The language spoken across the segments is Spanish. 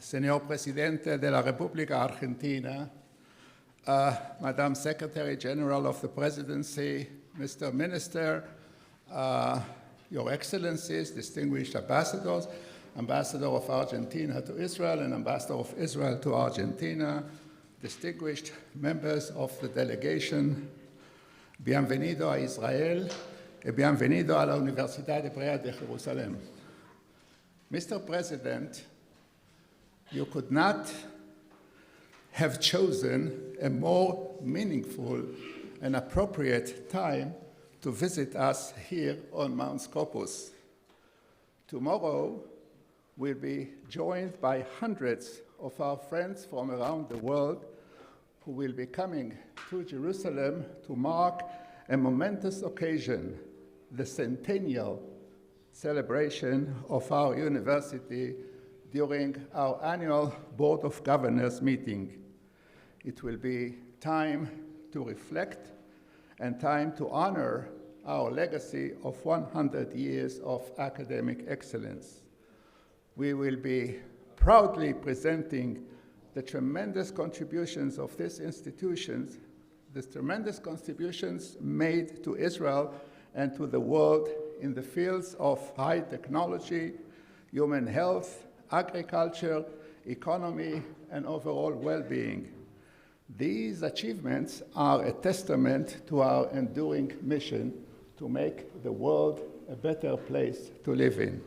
Señor Presidente de la República Argentina, Madam Secretary General of the Presidency, Mr. Minister, Your Excellencies, distinguished ambassadors, Ambassador of Argentina to Israel and Ambassador of Israel to Argentina, distinguished members of the delegation, bienvenido a Israel y bienvenido a la Universidad Hebrea de Jerusalén. Mr. President, you could not have chosen a more meaningful and appropriate time to visit us here on Mount Scopus. Tomorrow, we'll be joined by hundreds of our friends from around the world who will be coming to Jerusalem to mark a momentous occasion, the centennial celebration of our university during our annual Board of Governors meeting. It will be time to reflect and time to honor our legacy of 100 years of academic excellence. We will be proudly presenting the tremendous contributions of these institutions, the tremendous contributions made to Israel and to the world in the fields of high technology, human health, agriculture, economy, and overall well-being. These achievements are a testament to our enduring mission to make the world a better place to live in.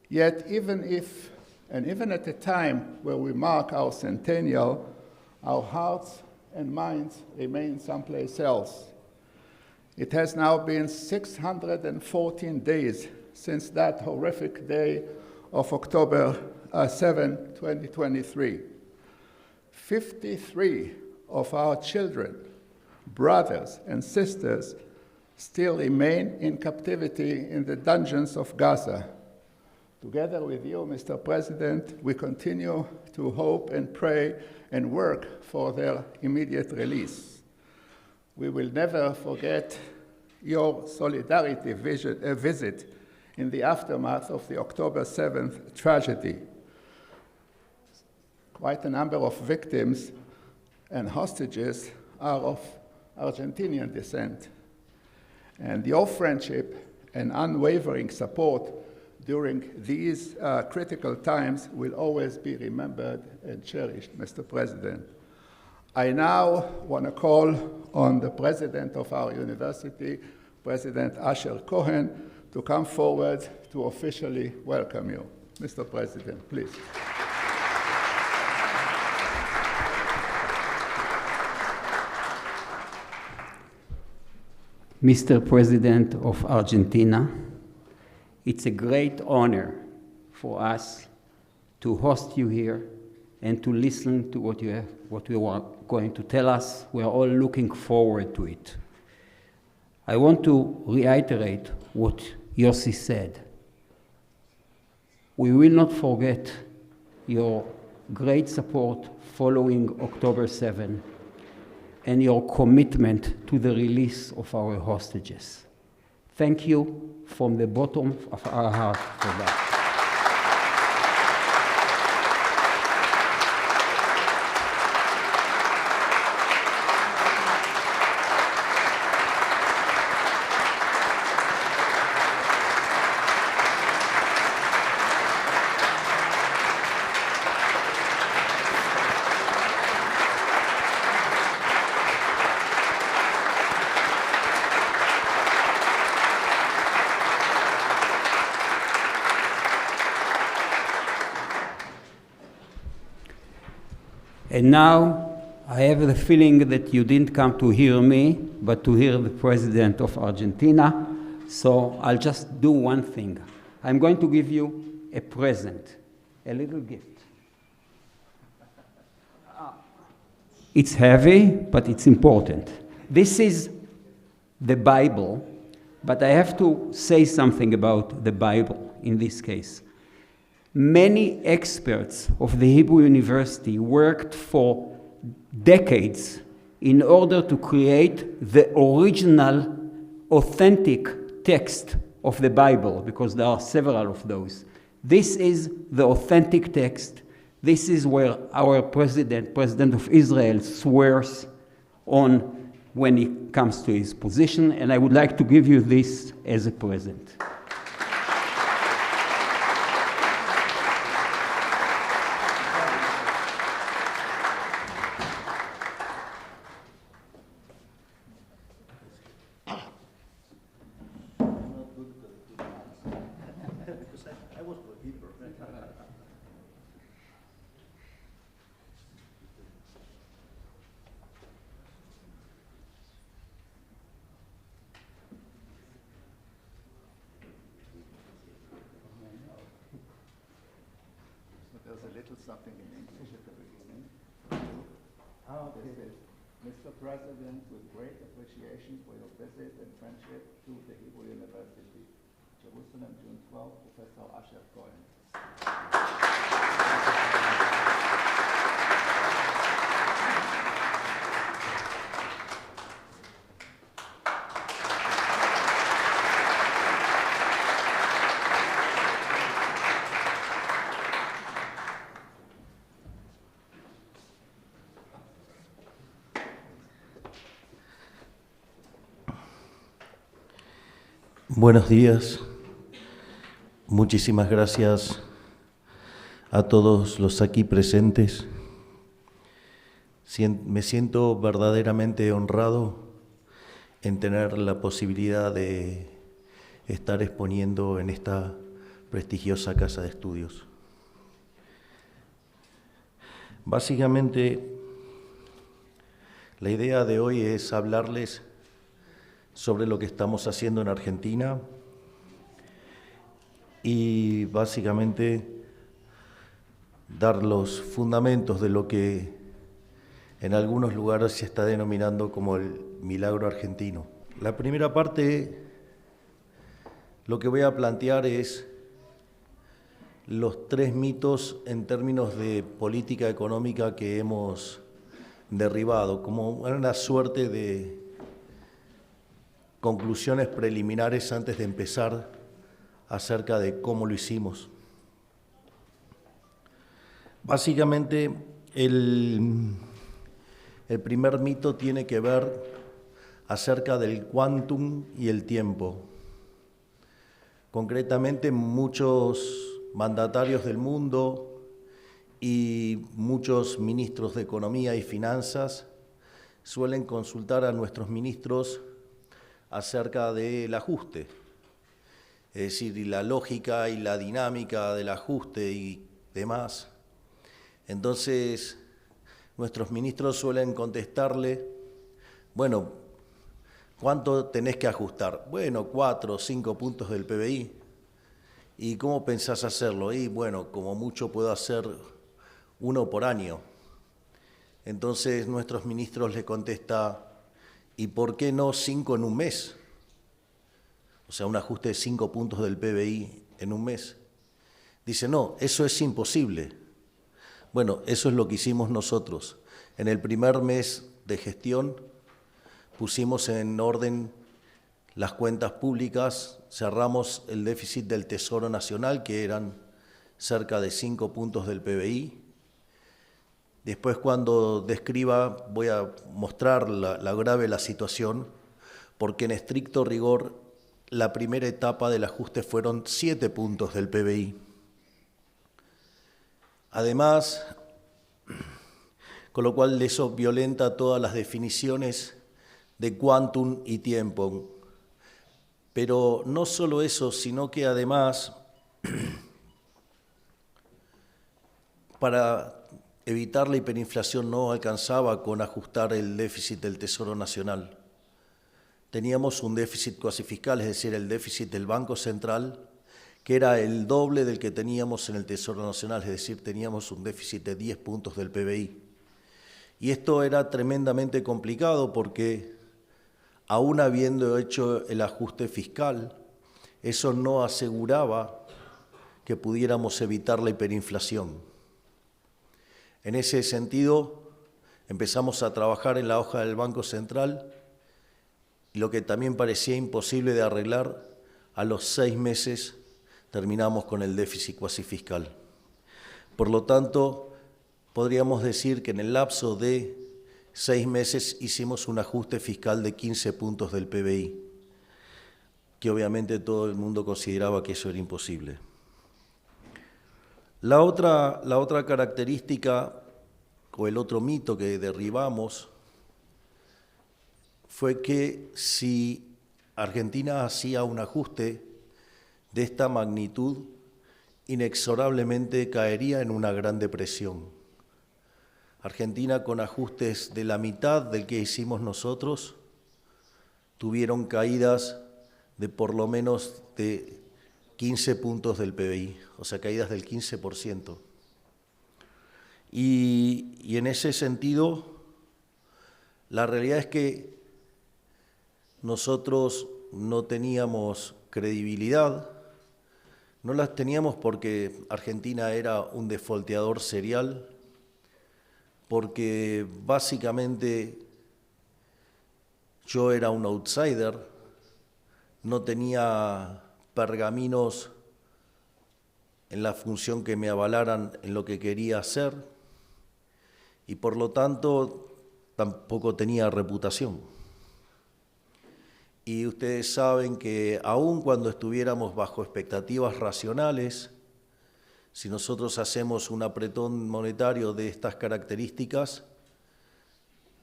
Yet, even at a time where we mark our centennial, our hearts and minds remain someplace else. It has now been 614 days since that horrific day of October 7, 2023. 53 of our children, brothers, and sisters still remain in captivity in the dungeons of Gaza. Together with you, Mr. President, we continue to hope and pray and work for their immediate release. We will never forget your solidarity visit in the aftermath of the October 7th tragedy. Quite a number of victims and hostages are of Argentinian descent. And your friendship and unwavering support during these critical times will always be remembered and cherished, Mr. President. I now want to call on the president of our university, President Asher Cohen, to come forward to officially welcome you. Mr. President, please. Mr. President of Argentina, it's a great honor for us to host you here and to listen to what you are going to tell us. We are all looking forward to it. I want to reiterate what Yossi said. We will not forget your great support following October 7 and your commitment to the release of our hostages. Thank you from the bottom of our heart for that. And now, I have the feeling that you didn't come to hear me, but to hear the President of Argentina. So I'll just do one thing. I'm going to give you a present, a little gift. It's heavy, but it's important. This is the Bible, but I have to say something about the Bible in this case. Many experts of the Hebrew University worked for decades in order to create the original, authentic text of the Bible, because there are several of those. This is the authentic text. This is where our President of Israel, swears on when he comes to his position, and I would like to give you this as a present. There's a little something in English at the beginning. This is, Mr. President, with great appreciation for your visit and friendship to the Hebrew University, Jerusalem, June 12, Professor Asher Cohen. Buenos días, muchísimas gracias a todos los aquí presentes. Me siento verdaderamente honrado en tener la posibilidad de estar exponiendo en esta prestigiosa casa de estudios. Básicamente, la idea de hoy es hablarles sobre lo que estamos haciendo en Argentina y básicamente dar los fundamentos de lo que en algunos lugares se está denominando como el milagro argentino. La primera parte, lo que voy a plantear es los 3 mitos en términos de política económica que hemos derribado, como una suerte de conclusiones preliminares antes de empezar acerca de cómo lo hicimos. Básicamente, el primer mito tiene que ver acerca del quantum y el tiempo. Concretamente, muchos mandatarios del mundo y muchos ministros de Economía y Finanzas suelen consultar a nuestros ministros acerca del ajuste, es decir, y la lógica y la dinámica del ajuste y demás. Entonces, nuestros ministros suelen contestarle, bueno, ¿cuánto tenés que ajustar? Bueno, 4 o 5 puntos del PBI. ¿Y cómo pensás hacerlo? Y bueno, como mucho puedo hacer 1 por año. Entonces, nuestros ministros le contestan, ¿y por qué no 5 en un mes? O sea, un ajuste de 5 puntos del PBI en un mes. Dice, no, eso es imposible. Bueno, eso es lo que hicimos nosotros. En el primer mes de gestión pusimos en orden las cuentas públicas, cerramos el déficit del Tesoro Nacional, que eran cerca de 5 puntos del PBI. Después, cuando describa, voy a mostrar la grave de la situación, porque en estricto rigor, la primera etapa del ajuste fueron 7 puntos del PBI. Además, con lo cual eso violenta todas las definiciones de quantum y tiempo. Pero no solo eso, sino que además, para evitar la hiperinflación no alcanzaba con ajustar el déficit del Tesoro Nacional. Teníamos un déficit cuasi fiscal, es decir, el déficit del Banco Central, que era el doble del que teníamos en el Tesoro Nacional, es decir, teníamos un déficit de 10 puntos del PBI. Y esto era tremendamente complicado porque, aún habiendo hecho el ajuste fiscal, eso no aseguraba que pudiéramos evitar la hiperinflación. En ese sentido, empezamos a trabajar en la hoja del Banco Central y lo que también parecía imposible de arreglar, a los 6 meses terminamos con el déficit cuasi fiscal. Por lo tanto, podríamos decir que en el lapso de 6 meses hicimos un ajuste fiscal de 15 puntos del PBI, que obviamente todo el mundo consideraba que eso era imposible. La otra característica o el otro mito que derribamos fue que si Argentina hacía un ajuste de esta magnitud, inexorablemente caería en una gran depresión. Argentina, con ajustes de la mitad del que hicimos nosotros, tuvieron caídas de por lo menos de 15 puntos del PBI, o sea, caídas del 15%. Y en ese sentido, la realidad es que nosotros no teníamos credibilidad, no las teníamos porque Argentina era un defaulteador serial, porque básicamente yo era un outsider, no tenía pergaminos en la función que me avalaran en lo que quería hacer y por lo tanto tampoco tenía reputación. Y ustedes saben que aun cuando estuviéramos bajo expectativas racionales, si nosotros hacemos un apretón monetario de estas características,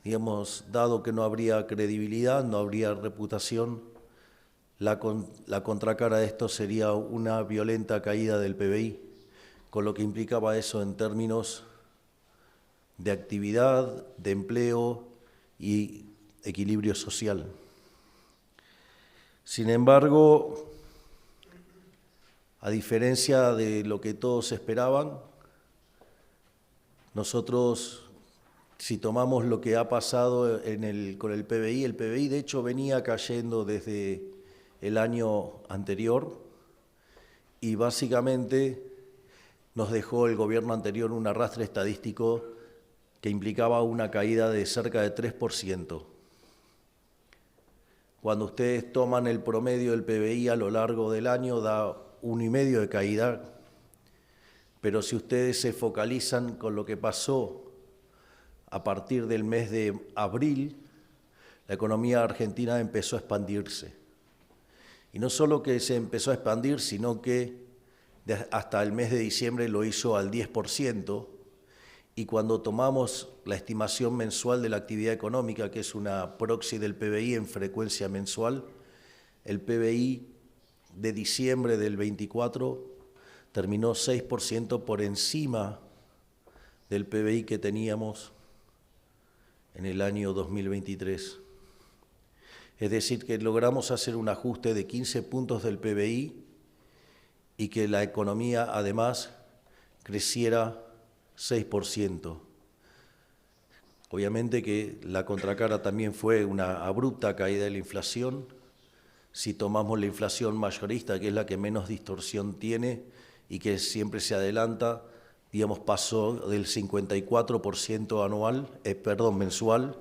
digamos, dado que no habría credibilidad, no habría reputación, la contracara de esto sería una violenta caída del PBI, con lo que implicaba eso en términos de actividad, de empleo y equilibrio social. Sin embargo, a diferencia de lo que todos esperaban, nosotros, si tomamos lo que ha pasado con el PBI de hecho venía cayendo desde el año anterior y básicamente nos dejó el gobierno anterior un arrastre estadístico que implicaba una caída de cerca de 3%. Cuando ustedes toman el promedio del PBI a lo largo del año, da 1,5% de caída, pero si ustedes se focalizan con lo que pasó a partir del mes de abril, la economía argentina empezó a expandirse. Y no solo que se empezó a expandir, sino que hasta el mes de diciembre lo hizo al 10%, y cuando tomamos la estimación mensual de la actividad económica, que es una proxy del PBI en frecuencia mensual, el PBI de diciembre del 24 terminó 6% por encima del PBI que teníamos en el año 2023. Es decir, que logramos hacer un ajuste de 15 puntos del PBI y que la economía además creciera 6%. Obviamente que la contracara también fue una abrupta caída de la inflación. Si tomamos la inflación mayorista, que es la que menos distorsión tiene y que siempre se adelanta, digamos, pasó del 54% mensual,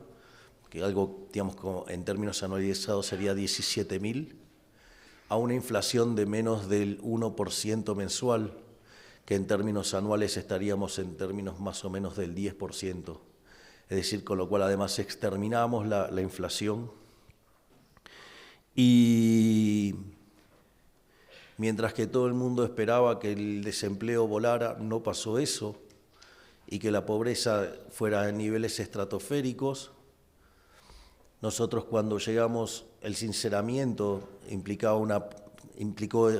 que algo, digamos, en términos anualizados sería 17.000, a una inflación de menos del 1% mensual, que en términos anuales estaríamos en términos más o menos del 10%. Es decir, con lo cual además exterminamos la inflación. Y mientras que todo el mundo esperaba que el desempleo volara, no pasó eso, y que la pobreza fuera en niveles estratosféricos. Nosotros cuando llegamos, el sinceramiento implicó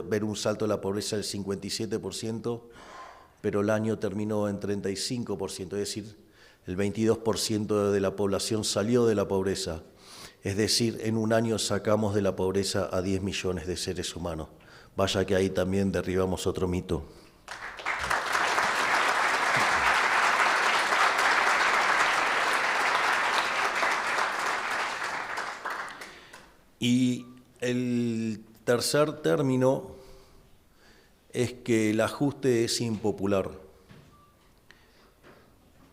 ver un salto de la pobreza del 57%, pero el año terminó en 35%, es decir, el 22% de la población salió de la pobreza. Es decir, en un año sacamos de la pobreza a 10 millones de seres humanos. Vaya que ahí también derribamos otro mito. Y el tercer término es que el ajuste es impopular.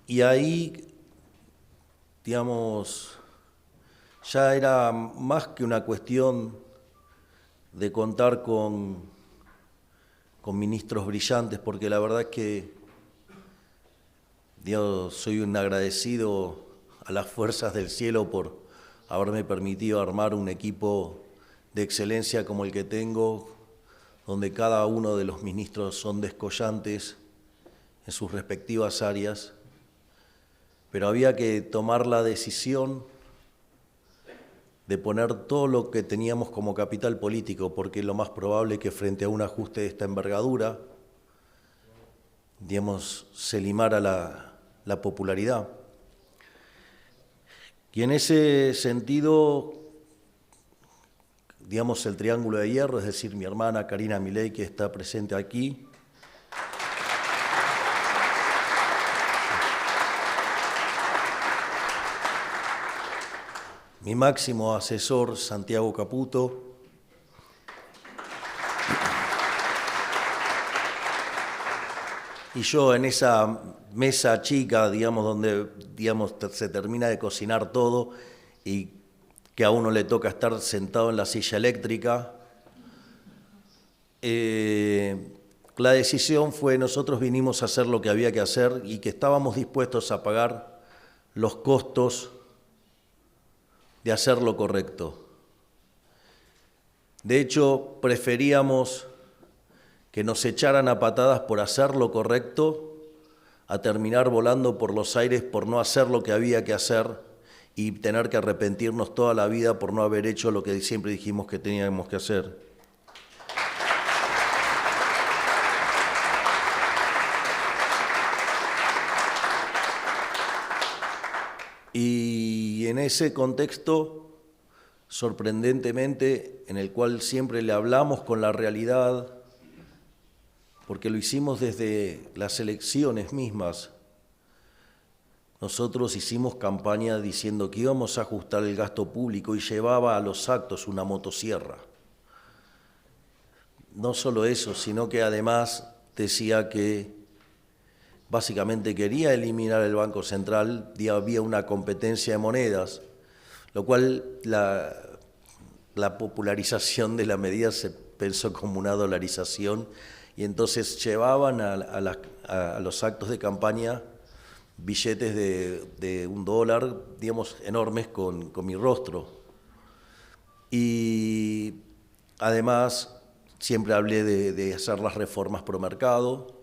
Y ahí, digamos, ya era más que una cuestión de contar con con ministros brillantes, porque la verdad es que soy un agradecido a las fuerzas del cielo por haberme permitido armar un equipo de excelencia como el que tengo, donde cada uno de los ministros son descollantes en sus respectivas áreas, pero había que tomar la decisión de poner todo lo que teníamos como capital político, porque es lo más probable que frente a un ajuste de esta envergadura, se limara la popularidad. Y en ese sentido, el triángulo de hierro, es decir, mi hermana Karina Milei, que está presente aquí, mi máximo asesor, Santiago Caputo, y yo en esa mesa chica, donde se termina de cocinar todo y que a uno le toca estar sentado en la silla eléctrica, la decisión fue, nosotros vinimos a hacer lo que había que hacer y que estábamos dispuestos a pagar los costos de hacer lo correcto. De hecho, preferíamos que nos echaran a patadas por hacer lo correcto a terminar volando por los aires por no hacer lo que había que hacer y tener que arrepentirnos toda la vida por no haber hecho lo que siempre dijimos que teníamos que hacer. Y en ese contexto, sorprendentemente, en el cual siempre le hablamos con la realidad, porque lo hicimos desde las elecciones mismas, nosotros hicimos campaña diciendo que íbamos a ajustar el gasto público y llevaba a los actos una motosierra. No solo eso, sino que además decía que básicamente quería eliminar el Banco Central, había una competencia de monedas, lo cual la popularización de la medida se pensó como una dolarización y entonces llevaban a los actos de campaña billetes de $1, enormes con mi rostro. Y además siempre hablé de hacer las reformas pro mercado.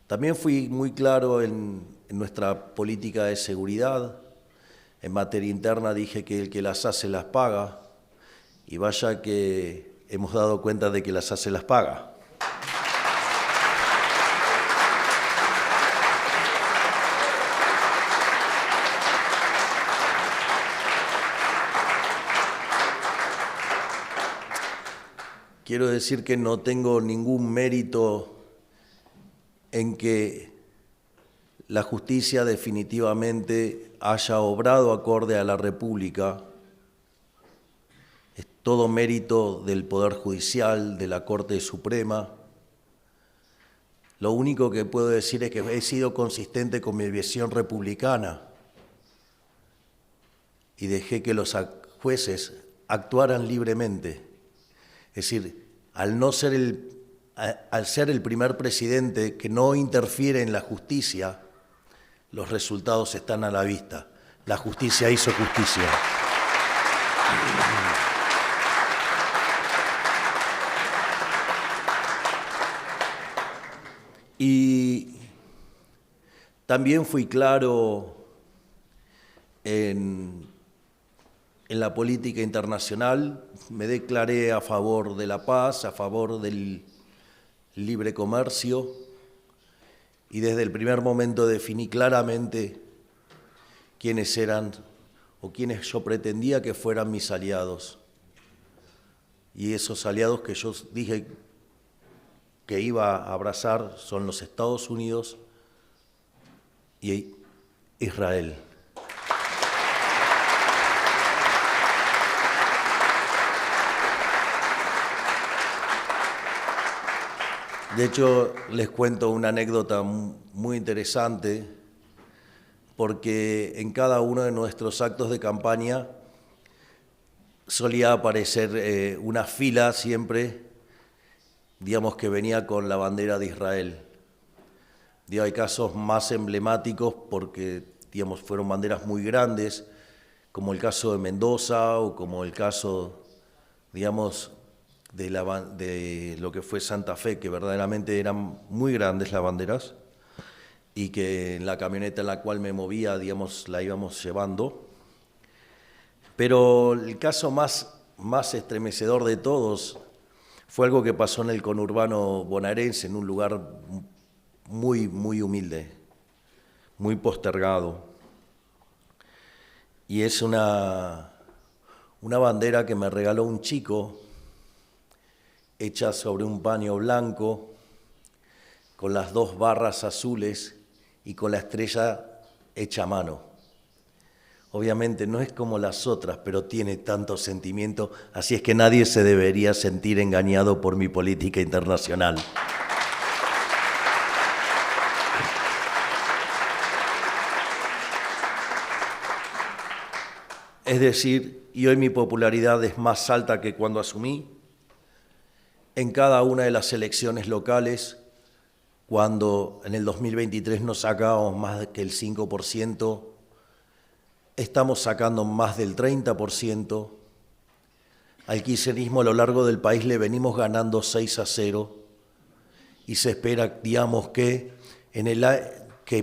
También fui muy claro en nuestra política de seguridad. En materia interna dije que el que las hace las paga, y vaya que hemos dado cuenta de que las hace las paga. Quiero decir que no tengo ningún mérito en que la justicia definitivamente haya obrado acorde a la República. Es todo mérito del Poder Judicial, de la Corte Suprema. Lo único que puedo decir es que he sido consistente con mi visión republicana y dejé que los jueces actuaran libremente. Es decir, al ser el primer presidente que no interfiere en la justicia, los resultados están a la vista. La justicia hizo justicia. Y también fui claro en la política internacional, me declaré a favor de la paz, a favor del libre comercio, y desde el primer momento definí claramente quiénes eran o quiénes yo pretendía que fueran mis aliados. Y esos aliados que yo dije que iba a abrazar son los Estados Unidos y Israel. De hecho, les cuento una anécdota muy interesante, porque en cada uno de nuestros actos de campaña solía aparecer una fila siempre digamos que venía con la bandera de Israel. Digo, hay casos más emblemáticos porque, digamos, fueron banderas muy grandes, como el caso de Mendoza o como el caso, digamos, de lo que fue Santa Fe, que verdaderamente eran muy grandes las banderas y que en la camioneta en la cual me movía, digamos, la íbamos llevando. Pero el caso más estremecedor de todos fue algo que pasó en el conurbano bonaerense, en un lugar muy, muy humilde, muy postergado. Y es una bandera que me regaló un chico, hecha sobre un paño blanco, con las 2 barras azules y con la estrella hecha a mano. Obviamente no es como las otras, pero tiene tanto sentimiento, así es que nadie se debería sentir engañado por mi política internacional. Es decir, y hoy mi popularidad es más alta que cuando asumí. En cada una de las elecciones locales, cuando en el 2023 no sacábamos más que el 5%, estamos sacando más del 30%. Al kirchnerismo a lo largo del país le venimos ganando 6-0 y se espera, digamos, que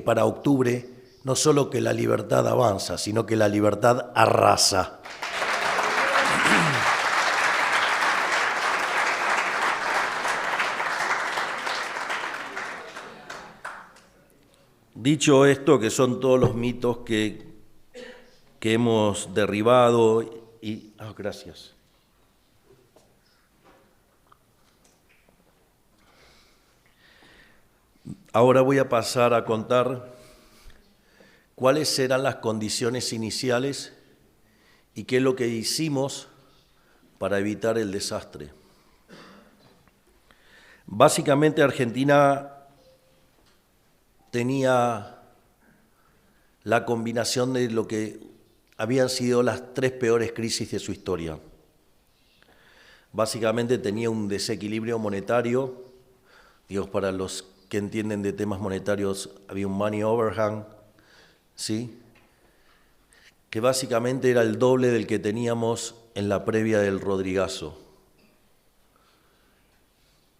para octubre no solo que la libertad avanza, sino que la libertad arrasa. Dicho esto, que son todos los mitos que hemos derribado y... gracias. Ahora voy a pasar a contar cuáles eran las condiciones iniciales y qué es lo que hicimos para evitar el desastre. Básicamente Argentina tenía la combinación de lo que habían sido las 3 peores crisis de su historia. Básicamente tenía un desequilibrio monetario, digamos, para los que entienden de temas monetarios, había un money overhang, ¿sí? Que básicamente era el doble del que teníamos en la previa del Rodrigazo.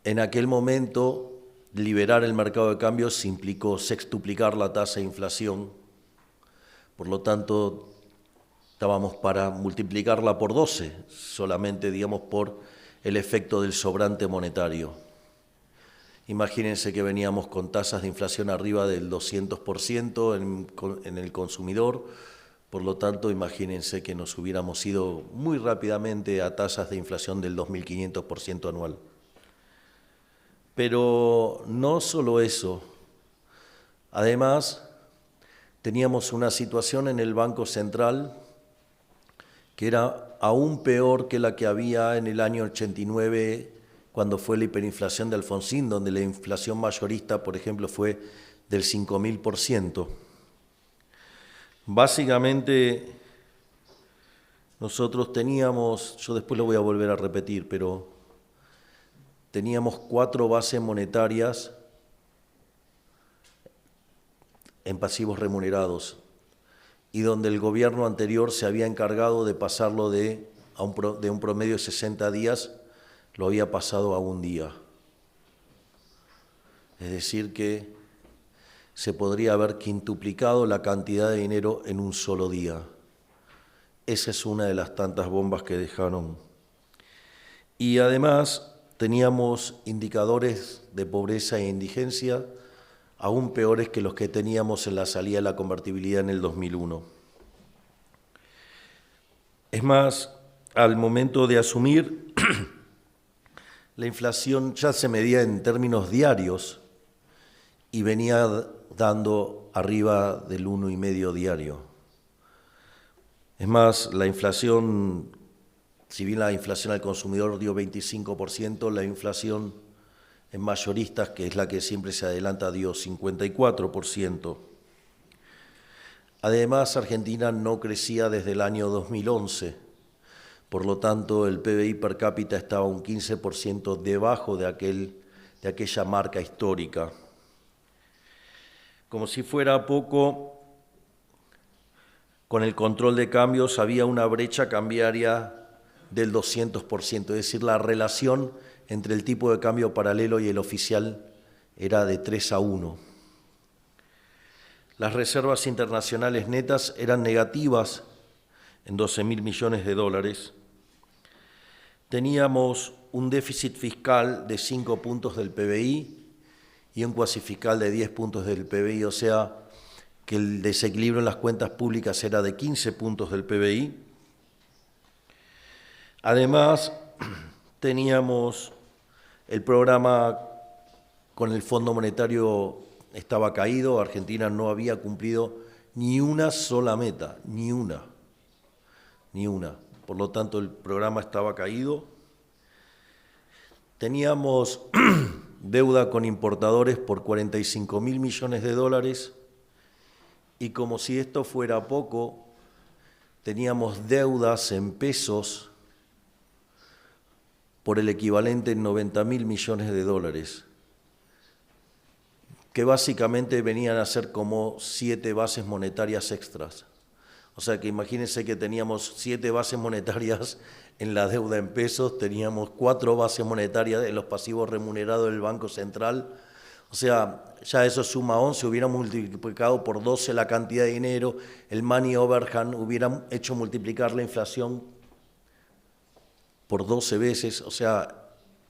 En aquel momento, liberar el mercado de cambios implicó sextuplicar la tasa de inflación, por lo tanto, estábamos para multiplicarla por 12, solamente, digamos, por el efecto del sobrante monetario. Imagínense que veníamos con tasas de inflación arriba del 200% en el consumidor, por lo tanto, imagínense que nos hubiéramos ido muy rápidamente a tasas de inflación del 2.500% anual. Pero no solo eso, además teníamos una situación en el Banco Central que era aún peor que la que había en el año 89, cuando fue la hiperinflación de Alfonsín, donde la inflación mayorista, por ejemplo, fue del 5.000%. Básicamente, nosotros teníamos, yo después lo voy a volver a repetir, pero teníamos 4 bases monetarias en pasivos remunerados y donde el gobierno anterior se había encargado de pasarlo de un promedio de 60 días, lo había pasado a 1 día. Es decir que se podría haber quintuplicado la cantidad de dinero en un solo día. Esa es una de las tantas bombas que dejaron. Y además teníamos indicadores de pobreza e indigencia aún peores que los que teníamos en la salida de la convertibilidad en el 2001. Es más, al momento de asumir, la inflación ya se medía en términos diarios y venía dando arriba del 1,5 diario. Es más, la inflación, si bien la inflación al consumidor dio 25%, la inflación en mayoristas, que es la que siempre se adelanta, dio 54%. Además, Argentina no crecía desde el año 2011, Por lo tanto, el PBI per cápita estaba un 15% debajo de aquella marca histórica. Como si fuera poco, con el control de cambios había una brecha cambiaria del 200%, es decir, la relación entre el tipo de cambio paralelo y el oficial era de 3-1. Las reservas internacionales netas eran negativas en 12.000 millones de dólares. Teníamos un déficit fiscal de 5 puntos del PBI y un cuasi fiscal de 10 puntos del PBI, o sea que el desequilibrio en las cuentas públicas era de 15 puntos del PBI. Además, teníamos el programa con el Fondo Monetario estaba caído, Argentina no había cumplido ni una sola meta, ni una. Por lo tanto, el programa estaba caído. Teníamos deuda con importadores por 45.000 millones de dólares y como si esto fuera poco, teníamos deudas en pesos por el equivalente en 90.000 millones de dólares, que básicamente venían a ser como 7 bases monetarias extras. O sea que imagínense que teníamos 7 bases monetarias en la deuda en pesos, teníamos 4 bases monetarias en los pasivos remunerados del Banco Central. O sea, ya eso suma 11, hubiera multiplicado por 12 la cantidad de dinero, el money overhang hubiera hecho multiplicar la inflación por 12 veces, o sea,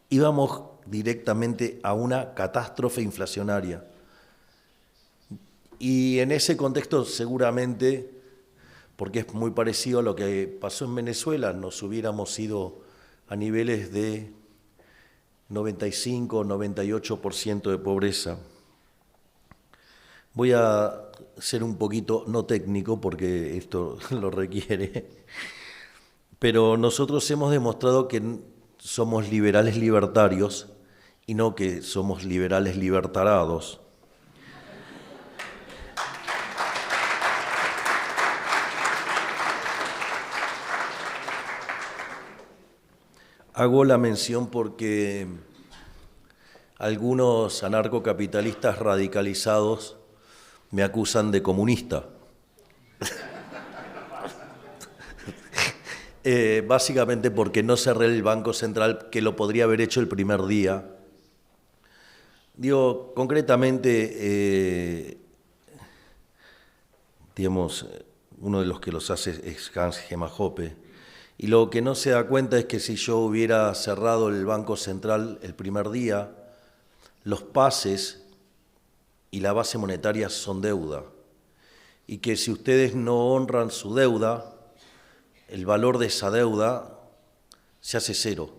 íbamos directamente a una catástrofe inflacionaria. Y en ese contexto seguramente, porque es muy parecido a lo que pasó en Venezuela, nos hubiéramos ido a niveles de 95, 98% de pobreza. Voy a ser un poquito no técnico porque esto lo requiere, pero nosotros hemos demostrado que somos liberales libertarios y no que somos liberales libertarados. Hago la mención porque algunos anarcocapitalistas radicalizados me acusan de comunista. Básicamente porque no cerré el Banco Central, que lo podría haber hecho el primer día. Digo, concretamente, digamos, uno de los que los hace es Hans Gemahope. Y lo que no se da cuenta es que si yo hubiera cerrado el Banco Central el primer día, los pases y la base monetaria son deuda. Y que si ustedes no honran su deuda, el valor de esa deuda se hace cero.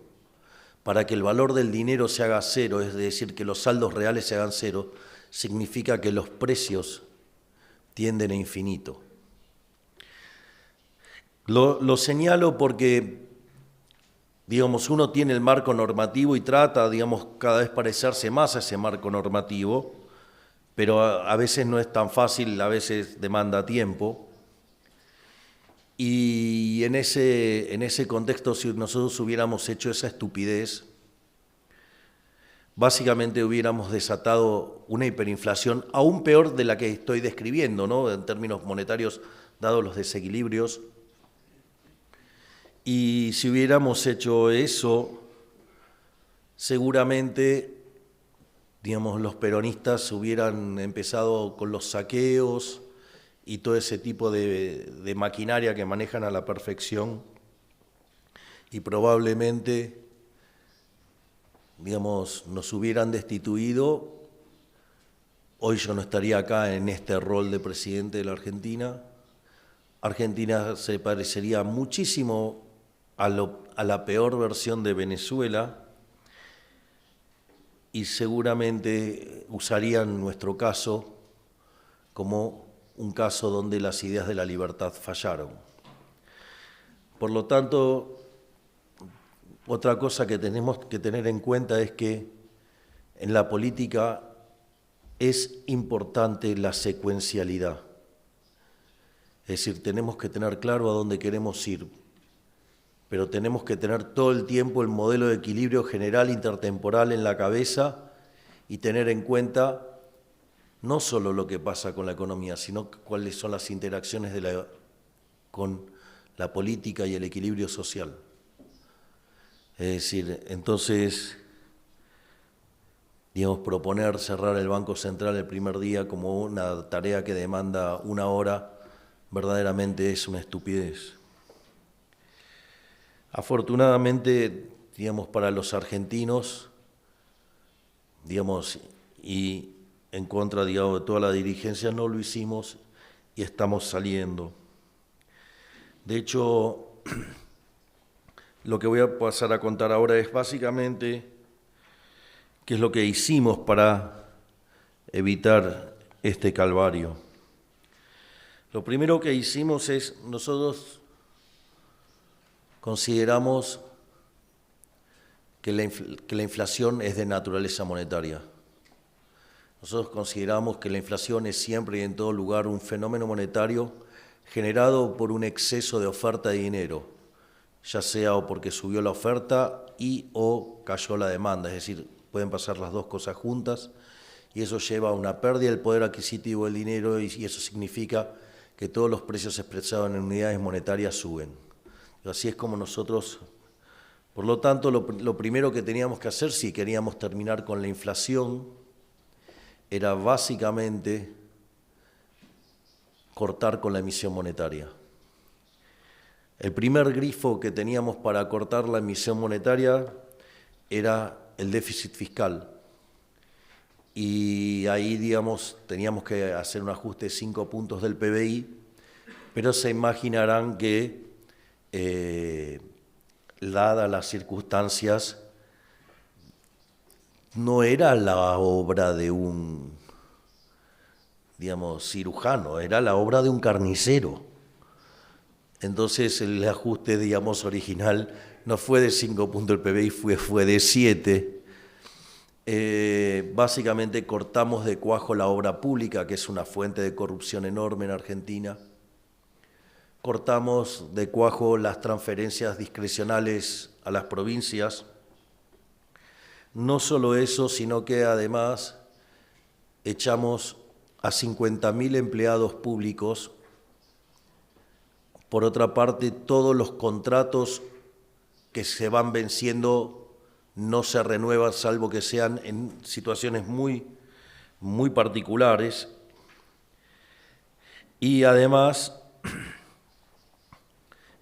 Para que el valor del dinero se haga cero, es decir, que los saldos reales se hagan cero, significa que los precios tienden a infinito. Lo señalo porque, digamos, uno tiene el marco normativo y trata, digamos, cada vez parecerse más a ese marco normativo, pero a veces no es tan fácil, a veces demanda tiempo. Y en ese contexto, si nosotros hubiéramos hecho esa estupidez, básicamente hubiéramos desatado una hiperinflación aún peor de la que estoy describiendo, ¿no? En términos monetarios, dados los desequilibrios. Y si hubiéramos hecho eso, seguramente, digamos, los peronistas hubieran empezado con los saqueos y todo ese tipo de maquinaria que manejan a la perfección y probablemente, digamos, nos hubieran destituido. Hoy yo no estaría acá en este rol de presidente de la Argentina. Argentina se parecería muchísimo a la peor versión de Venezuela y seguramente usarían nuestro caso como un caso donde las ideas de la libertad fallaron. Por lo tanto, otra cosa que tenemos que tener en cuenta es que en la política es importante la secuencialidad. Es decir, tenemos que tener claro a dónde queremos ir. pero tenemos que tener todo el tiempo el modelo de equilibrio general intertemporal en la cabeza y tener en cuenta no solo lo que pasa con la economía, sino cuáles son las interacciones con la política y el equilibrio social. Es decir, entonces, digamos, proponer cerrar el Banco Central el primer día como una tarea que demanda 1 hora, verdaderamente es una estupidez. Afortunadamente, digamos, para los argentinos, digamos, y en contra, digamos, de toda la dirigencia, no lo hicimos y estamos saliendo. De hecho, lo que voy a pasar a contar ahora es básicamente qué es lo que hicimos para evitar este calvario. Lo primero que hicimos es, nosotros consideramos que la inflación es de naturaleza monetaria. Nosotros consideramos que la inflación es siempre y en todo lugar un fenómeno monetario generado por un exceso de oferta de dinero, ya sea o porque subió la oferta o cayó la demanda, es decir, pueden pasar las dos cosas juntas y eso lleva a una pérdida del poder adquisitivo del dinero y eso significa que todos los precios expresados en unidades monetarias suben. Así es como nosotros, por lo tanto, lo primero que teníamos que hacer si queríamos terminar con la inflación era básicamente cortar con la emisión monetaria. El primer grifo que teníamos para cortar la emisión monetaria era el déficit fiscal. Y ahí, digamos, teníamos que hacer un ajuste de 5 puntos del PBI, pero se imaginarán que, dadas las circunstancias, no era la obra de un, digamos, cirujano, era la obra de un carnicero. Entonces el ajuste, digamos, original no fue de 5 puntos del PBI, fue de 7. Básicamente cortamos de cuajo la obra pública, que es una fuente de corrupción enorme en Argentina. Cortamos de cuajo las transferencias discrecionales a las provincias. No solo eso, sino que además echamos a 50.000 empleados públicos. Por otra parte, todos los contratos que se van venciendo no se renuevan, salvo que sean en situaciones muy, muy particulares. Y además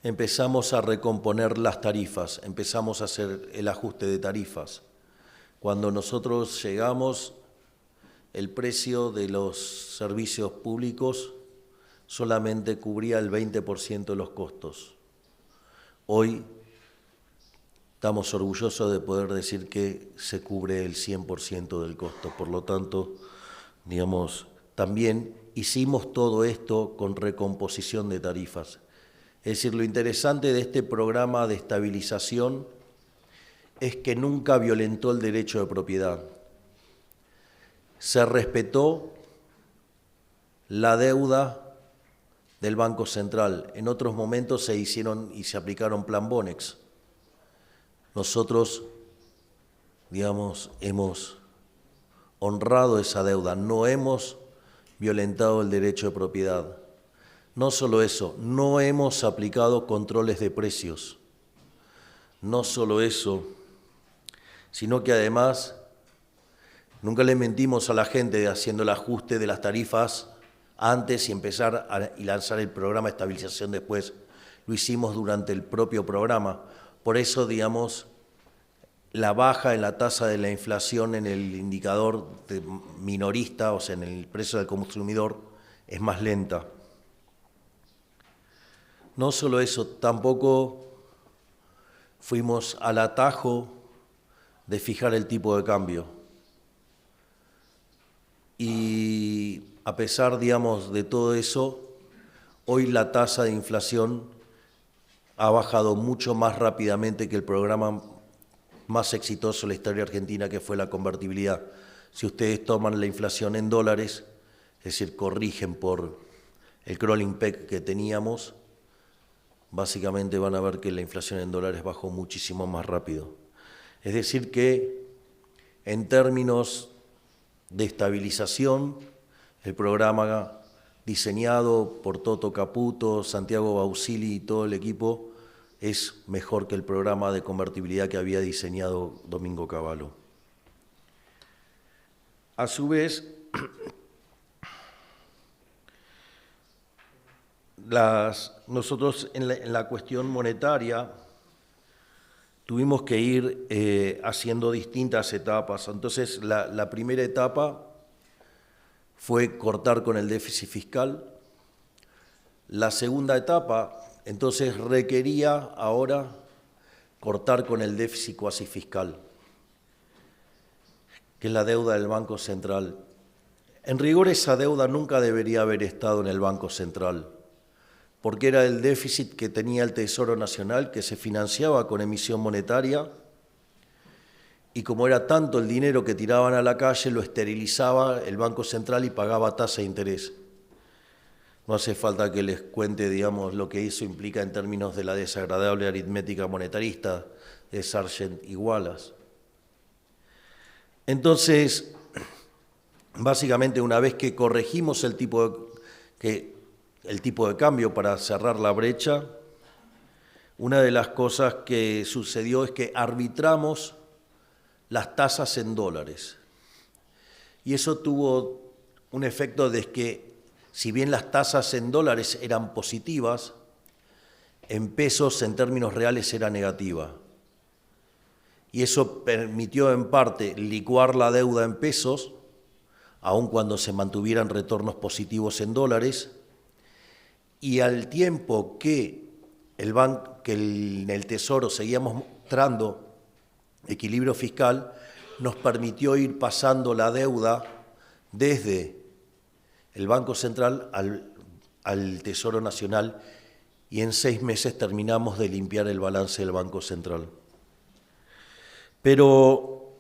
empezamos a recomponer las tarifas, empezamos a hacer el ajuste de tarifas. Cuando nosotros llegamos, el precio de los servicios públicos solamente cubría el 20% de los costos. Hoy estamos orgullosos de poder decir que se cubre el 100% del costo. Por lo tanto, digamos, también hicimos todo esto con recomposición de tarifas. Es decir, lo interesante de este programa de estabilización es que nunca violentó el derecho de propiedad. Se respetó la deuda del Banco Central. En otros momentos se hicieron y se aplicaron plan Bonex. Nosotros, digamos, hemos honrado esa deuda, no hemos violentado el derecho de propiedad. No solo eso, no hemos aplicado controles de precios. No solo eso, sino que además nunca le mentimos a la gente haciendo el ajuste de las tarifas antes y y lanzar el programa de estabilización después. Lo hicimos durante el propio programa. Por eso, digamos, la baja en la tasa de la inflación en el indicador minorista, o sea, en el precio del consumidor, es más lenta. No solo eso, tampoco fuimos al atajo de fijar el tipo de cambio. Y a pesar, digamos, de todo eso, hoy la tasa de inflación ha bajado mucho más rápidamente que el programa más exitoso en la historia argentina, que fue la convertibilidad. Si ustedes toman la inflación en dólares, es decir, corrigen por el crawling peg que teníamos, básicamente van a ver que la inflación en dólares bajó muchísimo más rápido. Es decir que, en términos de estabilización, el programa diseñado por Toto Caputo, Santiago Bausili y todo el equipo es mejor que el programa de convertibilidad que había diseñado Domingo Cavallo. A su vez, nosotros en la cuestión monetaria tuvimos que ir haciendo distintas etapas. Entonces, la primera etapa fue cortar con el déficit fiscal. La segunda etapa, entonces, requería ahora cortar con el déficit cuasi fiscal, que es la deuda del Banco Central. En rigor, esa deuda nunca debería haber estado en el Banco Central, porque era el déficit que tenía el Tesoro Nacional, que se financiaba con emisión monetaria, y como era tanto el dinero que tiraban a la calle, lo esterilizaba el Banco Central y pagaba tasa de interés. No hace falta que les cuente, digamos, lo que eso implica en términos de la desagradable aritmética monetarista de Sargent y Wallace. Entonces, básicamente, una vez que corregimos el tipo de cambio para cerrar la brecha, una de las cosas que sucedió es que arbitramos las tasas en dólares. Y eso tuvo un efecto de que, si bien las tasas en dólares eran positivas, en pesos, en términos reales, era negativa. Y eso permitió, en parte, licuar la deuda en pesos, aun cuando se mantuvieran retornos positivos en dólares, y al tiempo que en el Tesoro seguíamos mostrando equilibrio fiscal, nos permitió ir pasando la deuda desde el Banco Central al Tesoro Nacional, y en 6 meses terminamos de limpiar el balance del Banco Central. Pero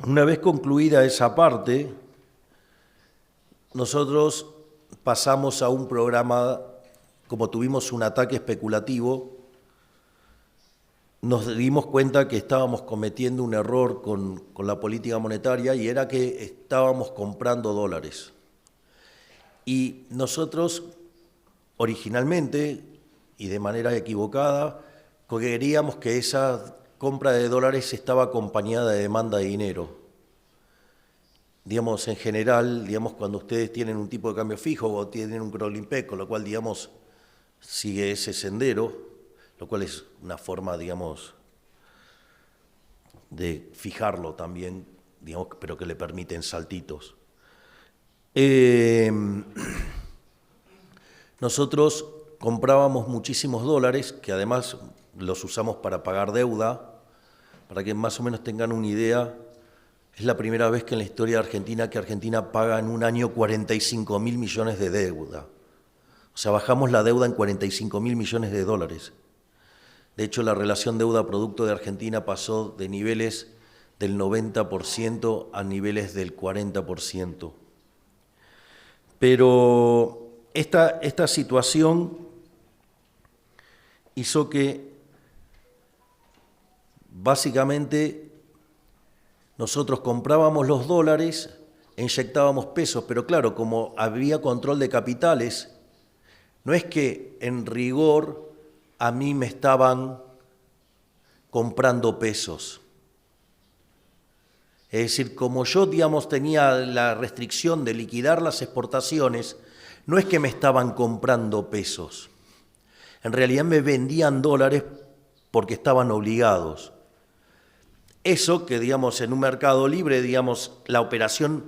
una vez concluida esa parte, nosotros pasamos a un programa, como tuvimos un ataque especulativo, nos dimos cuenta que estábamos cometiendo un error con la política monetaria, y era que estábamos comprando dólares. Y nosotros, originalmente, y de manera equivocada, creíamos que esa compra de dólares estaba acompañada de demanda de dinero. Digamos, en general, digamos, cuando ustedes tienen un tipo de cambio fijo o tienen un crawling peg, con lo cual, digamos, sigue ese sendero, lo cual es una forma, digamos, de fijarlo también, digamos, pero que le permiten saltitos. Nosotros comprábamos muchísimos dólares, que además los usamos para pagar deuda. Para que más o menos tengan una idea, es la primera vez que en la historia de Argentina que Argentina paga en un año 45.000 millones de deuda. O sea, bajamos la deuda en 45.000 millones de dólares. De hecho, la relación deuda-producto de Argentina pasó de niveles del 90% a niveles del 40%. Pero esta situación hizo que, básicamente, nosotros comprábamos los dólares e inyectábamos pesos, pero claro, como había control de capitales, no es que en rigor a mí me estaban comprando pesos. Es decir, como yo, digamos, tenía la restricción de liquidar las exportaciones, no es que me estaban comprando pesos. En realidad me vendían dólares porque estaban obligados. Eso que, digamos, en un mercado libre, digamos, la operación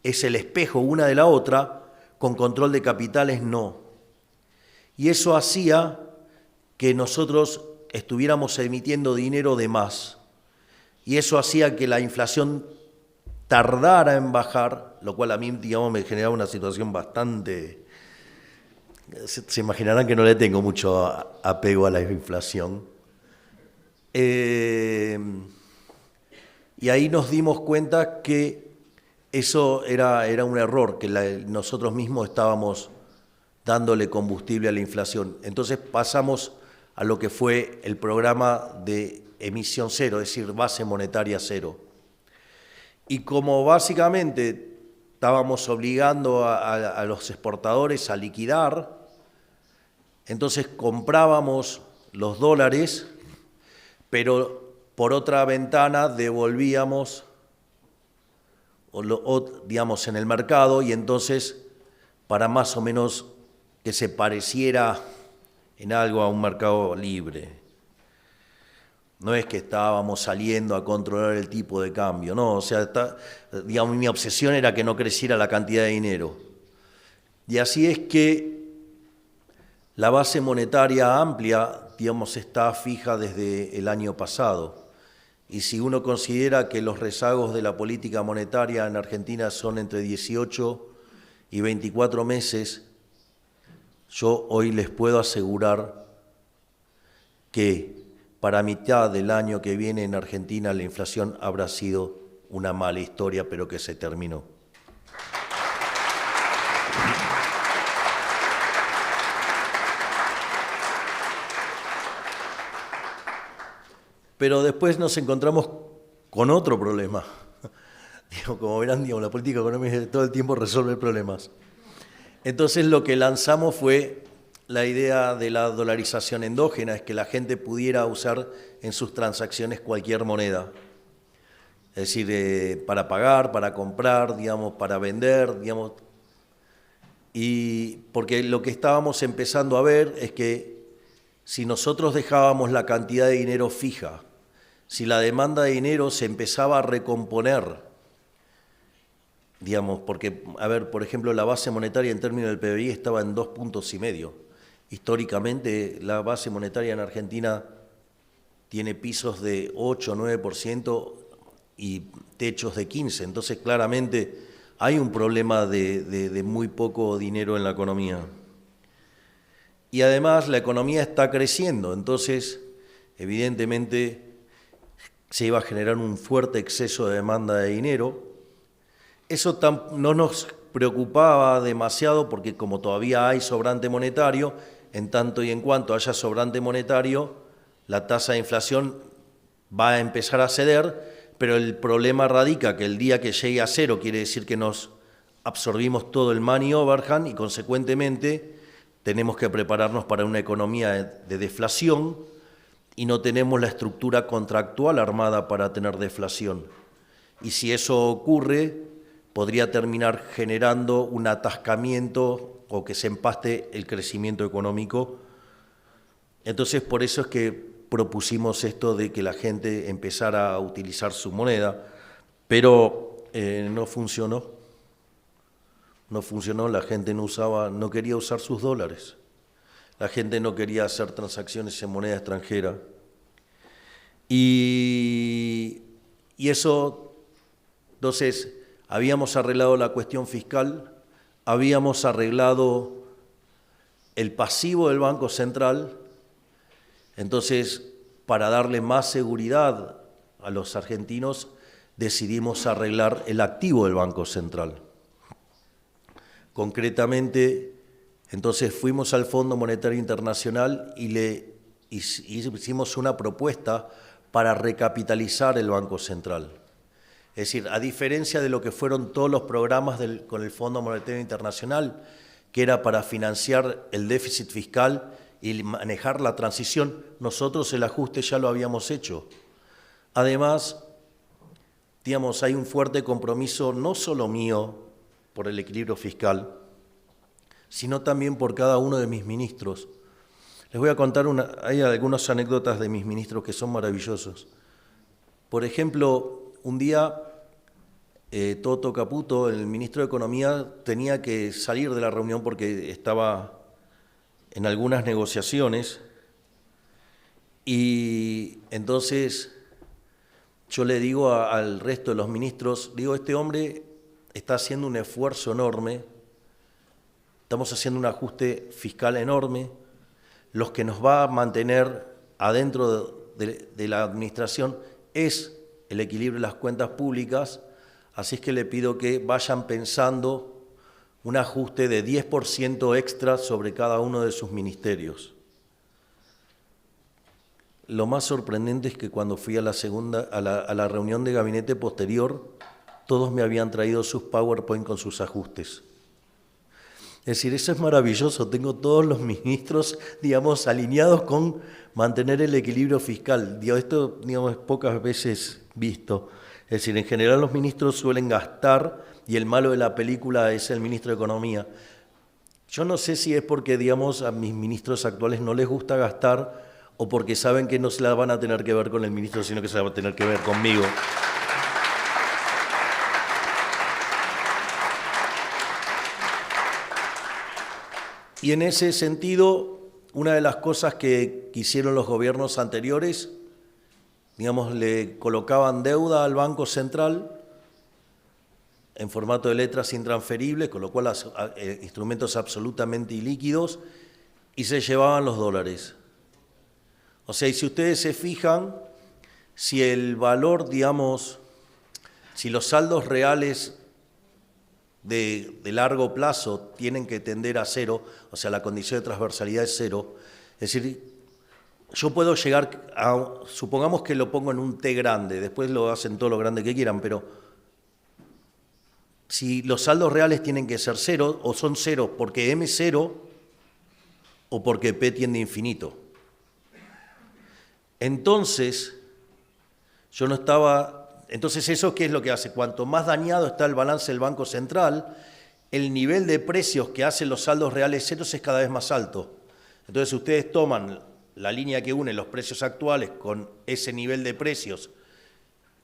es el espejo una de la otra, con control de capitales no. Y eso hacía que nosotros estuviéramos emitiendo dinero de más. Y eso hacía que la inflación tardara en bajar, lo cual a mí, digamos, me generaba una situación bastante... Se imaginarán que no le tengo mucho apego a la inflación. Y ahí nos dimos cuenta que eso era un error, que nosotros mismos estábamos dándole combustible a la inflación. Entonces pasamos a lo que fue el programa de emisión cero, es decir, base monetaria cero. Y como básicamente estábamos obligando a los exportadores a liquidar, entonces comprábamos los dólares, pero por otra ventana devolvíamos, digamos, en el mercado, y entonces para más o menos que se pareciera en algo a un mercado libre. No es que estábamos saliendo a controlar el tipo de cambio, no, o sea, digamos, mi obsesión era que no creciera la cantidad de dinero. Y así es que la base monetaria amplia, digamos, está fija desde el año pasado. Y si uno considera que los rezagos de la política monetaria en Argentina son entre 18 y 24 meses, yo hoy les puedo asegurar que para mitad del año que viene en Argentina la inflación habrá sido una mala historia, pero que se terminó. Pero después nos encontramos con otro problema. Digo, como verán, digamos, la política económica todo el tiempo resuelve problemas. Entonces lo que lanzamos fue la idea de la dolarización endógena, es que la gente pudiera usar en sus transacciones cualquier moneda. Es decir, para pagar, para comprar, digamos, para vender, digamos. Y porque lo que estábamos empezando a ver es que si nosotros dejábamos la cantidad de dinero fija, si la demanda de dinero se empezaba a recomponer, digamos, porque, a ver, por ejemplo, la base monetaria en términos del PBI estaba en 2,5 puntos. Históricamente, la base monetaria en Argentina tiene pisos de 8 o 9% y techos de 15%. Entonces, claramente, hay un problema de muy poco dinero en la economía. Y además, la economía está creciendo. Entonces, evidentemente, se iba a generar un fuerte exceso de demanda de dinero. Eso no nos preocupaba demasiado porque como todavía hay sobrante monetario, en tanto y en cuanto haya sobrante monetario, la tasa de inflación va a empezar a ceder, pero el problema radica que el día que llegue a cero quiere decir que nos absorbimos todo el money overhang y consecuentemente tenemos que prepararnos para una economía de deflación y no tenemos la estructura contractual armada para tener deflación. Y si eso ocurre, podría terminar generando un atascamiento o que se empaste el crecimiento económico. Entonces, por eso es que propusimos esto de que la gente empezara a utilizar su moneda, pero no funcionó. No funcionó, la gente no quería usar sus dólares. La gente no quería hacer transacciones en moneda extranjera. Y eso, entonces, habíamos arreglado la cuestión fiscal, habíamos arreglado el pasivo del Banco Central, entonces, para darle más seguridad a los argentinos, decidimos arreglar el activo del Banco Central. Concretamente, entonces fuimos al Fondo Monetario Internacional y le hicimos una propuesta para recapitalizar el Banco Central. Es decir, a diferencia de lo que fueron todos los programas con el Fondo Monetario Internacional, que era para financiar el déficit fiscal y manejar la transición, nosotros el ajuste ya lo habíamos hecho. Además, digamos, hay un fuerte compromiso no solo mío por el equilibrio fiscal, sino también por cada uno de mis ministros. Les voy a contar hay algunas anécdotas de mis ministros que son maravillosos. Por ejemplo, un día Toto Caputo, el ministro de Economía, tenía que salir de la reunión porque estaba en algunas negociaciones y entonces yo le digo al resto de los ministros, digo, este hombre está haciendo un esfuerzo enorme, estamos haciendo un ajuste fiscal enorme, los que nos va a mantener adentro de la administración es el equilibrio de las cuentas públicas, así es que le pido que vayan pensando un ajuste de 10% extra sobre cada uno de sus ministerios. Lo más sorprendente es que cuando fui a la reunión de gabinete posterior, todos me habían traído sus PowerPoint con sus ajustes. Es decir, eso es maravilloso, tengo todos los ministros, digamos, alineados con mantener el equilibrio fiscal. Esto, digamos, es pocas veces visto. Es decir, en general los ministros suelen gastar y el malo de la película es el ministro de Economía. Yo no sé si es porque, digamos, a mis ministros actuales no les gusta gastar o porque saben que no se la van a tener que ver con el ministro, sino que se la van a tener que ver conmigo. Y en ese sentido, una de las cosas que hicieron los gobiernos anteriores, digamos, le colocaban deuda al Banco Central en formato de letras intransferibles, con lo cual instrumentos absolutamente ilíquidos, y se llevaban los dólares. O sea, y si ustedes se fijan, si el valor, digamos, si los saldos reales de largo plazo tienen que tender a cero, o sea, la condición de transversalidad es cero, es decir, yo puedo llegar a, supongamos que lo pongo en un T grande, después lo hacen todo lo grande que quieran, pero si los saldos reales tienen que ser cero, o son cero porque M es cero, o porque P tiende a infinito. Entonces, Entonces, ¿eso qué es lo que hace? Cuanto más dañado está el balance del Banco Central, el nivel de precios que hacen los saldos reales ceros es cada vez más alto. Entonces, si ustedes toman la línea que une los precios actuales con ese nivel de precios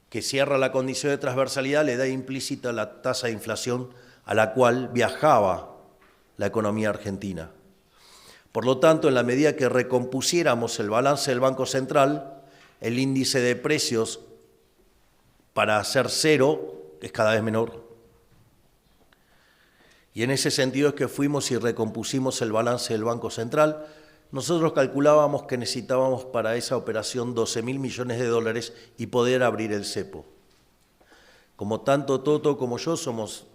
que cierra la condición de transversalidad, le da implícita la tasa de inflación a la cual viajaba la economía argentina. Por lo tanto, en la medida que recompusiéramos el balance del Banco Central, el índice de precios para hacer cero es cada vez menor. Y en ese sentido es que fuimos y recompusimos el balance del Banco Central. Nosotros calculábamos que necesitábamos para esa operación 12.000 millones de dólares y poder abrir el cepo. Como tanto Toto como yo somos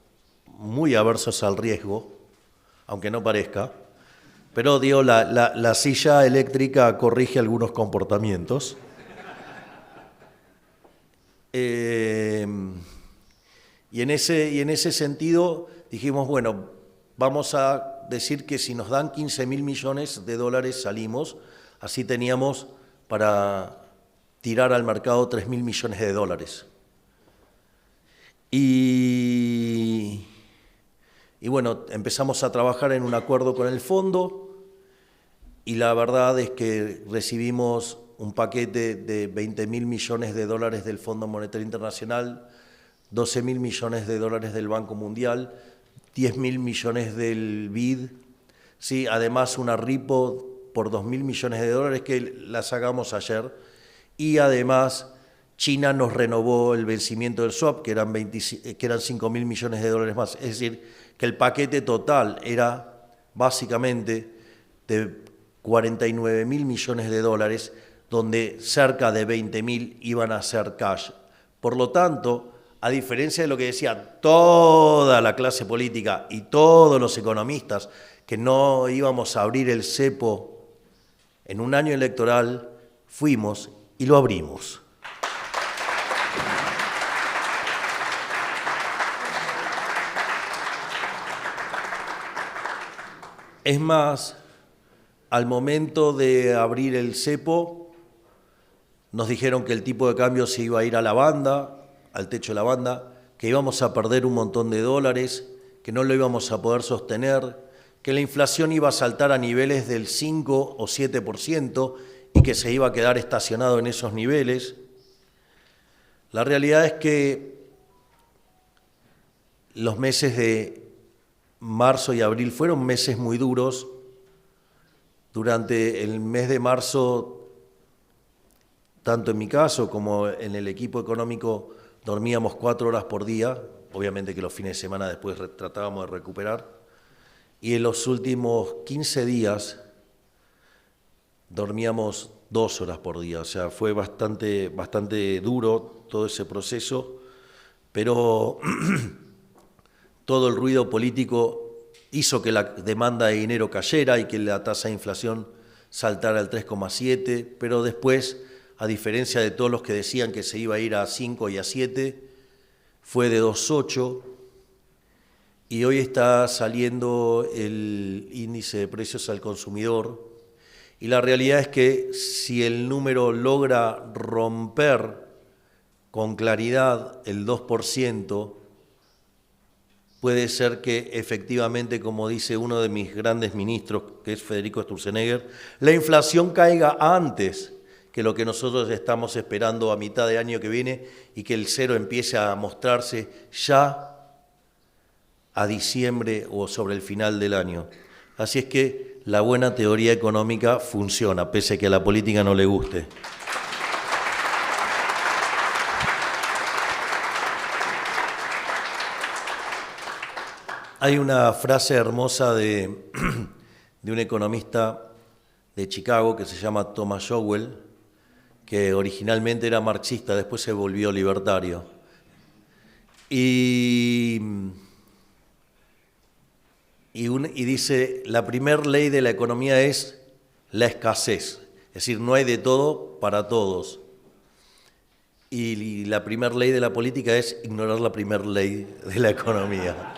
muy aversos al riesgo, aunque no parezca, pero digo, la silla eléctrica corrige algunos comportamientos. Y en ese sentido dijimos, bueno, vamos a decir que si nos dan 15.000 millones de dólares salimos, así teníamos para tirar al mercado 3.000 millones de dólares. Y bueno, empezamos a trabajar en un acuerdo con el fondo y la verdad es que recibimos un paquete de 20.000 millones de dólares del Fondo Monetario Internacional, 12.000 millones de dólares del Banco Mundial, 10.000 millones del BID, sí, además una RIPO por 2.000 millones de dólares que la sacamos ayer, y además China nos renovó el vencimiento del swap, que eran 5.000 millones de dólares más. Es decir, que el paquete total era básicamente de 49.000 millones de dólares, donde cerca de 20.000 iban a ser cash. Por lo tanto, a diferencia de lo que decía toda la clase política y todos los economistas, que no íbamos a abrir el cepo en un año electoral, fuimos y lo abrimos. Es más, al momento de abrir el cepo, nos dijeron que el tipo de cambio se iba a ir a la banda, al techo de la banda, que íbamos a perder un montón de dólares, que no lo íbamos a poder sostener, que la inflación iba a saltar a niveles del 5 o 7% y que se iba a quedar estacionado en esos niveles. La realidad es que los meses de marzo y abril fueron meses muy duros. Durante el mes de marzo, tanto en mi caso como en el equipo económico, dormíamos 4 horas por día, obviamente que los fines de semana después tratábamos de recuperar, y en los últimos 15 días dormíamos 2 horas por día, o sea, fue bastante duro todo ese proceso, pero todo el ruido político hizo que la demanda de dinero cayera y que la tasa de inflación saltara al 3,7, pero después, a diferencia de todos los que decían que se iba a ir a 5 y a 7, fue de 2,8, y hoy está saliendo el índice de precios al consumidor, y la realidad es que si el número logra romper con claridad el 2%, puede ser que efectivamente, como dice uno de mis grandes ministros, que es Federico Sturzenegger, la inflación caiga antes que lo que nosotros estamos esperando a mitad de año que viene y que el cero empiece a mostrarse ya a diciembre o sobre el final del año. Así es que la buena teoría económica funciona, pese a que a la política no le guste. Hay una frase hermosa de un economista de Chicago que se llama Thomas Sowell, que originalmente era marxista, después se volvió libertario. Y dice, la primer ley de la economía es la escasez, es decir, no hay de todo para todos. Y la primer ley de la política es ignorar la primer ley de la economía.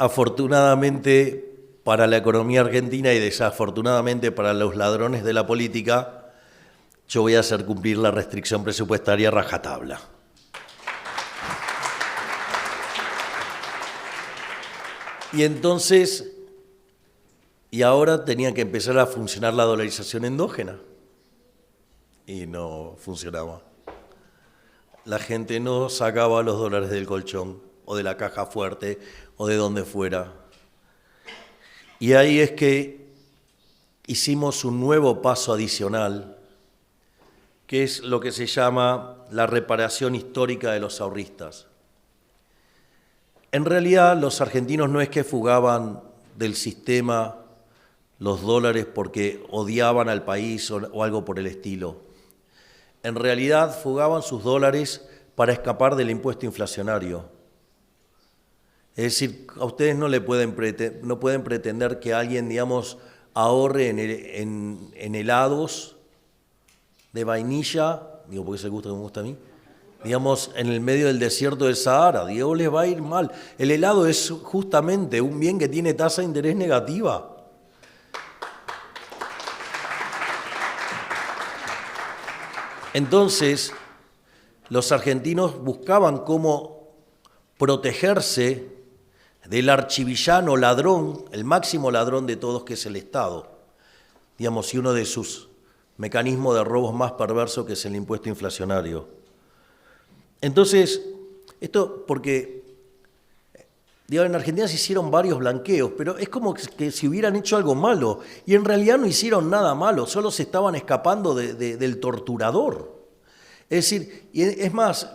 Afortunadamente para la economía argentina y desafortunadamente para los ladrones de la política, yo voy a hacer cumplir la restricción presupuestaria a rajatabla. Y entonces, y ahora tenía que empezar a funcionar la dolarización endógena. Y no funcionaba. La gente no sacaba los dólares del colchón o de la caja fuerte o de donde fuera. Y ahí es que hicimos un nuevo paso adicional, que es lo que se llama la reparación histórica de los ahorristas. En realidad, los argentinos no es que fugaban del sistema los dólares porque odiaban al país o algo por el estilo. En realidad, fugaban sus dólares para escapar del impuesto inflacionario. Es decir, a ustedes no pueden pretender que alguien, digamos, ahorre en helados de vainilla, digo porque es el gusto que me gusta a mí, digamos, en el medio del desierto del Sahara. Digo, les va a ir mal. El helado es justamente un bien que tiene tasa de interés negativa. Entonces, los argentinos buscaban cómo protegerse del archivillano ladrón, el máximo ladrón de todos, que es el Estado. Digamos, y uno de sus mecanismos de robos más perversos, que es el impuesto inflacionario. Entonces, esto porque, digamos, en Argentina se hicieron varios blanqueos, pero es como que si hubieran hecho algo malo, y en realidad no hicieron nada malo, solo se estaban escapando del torturador. Es decir, y es más,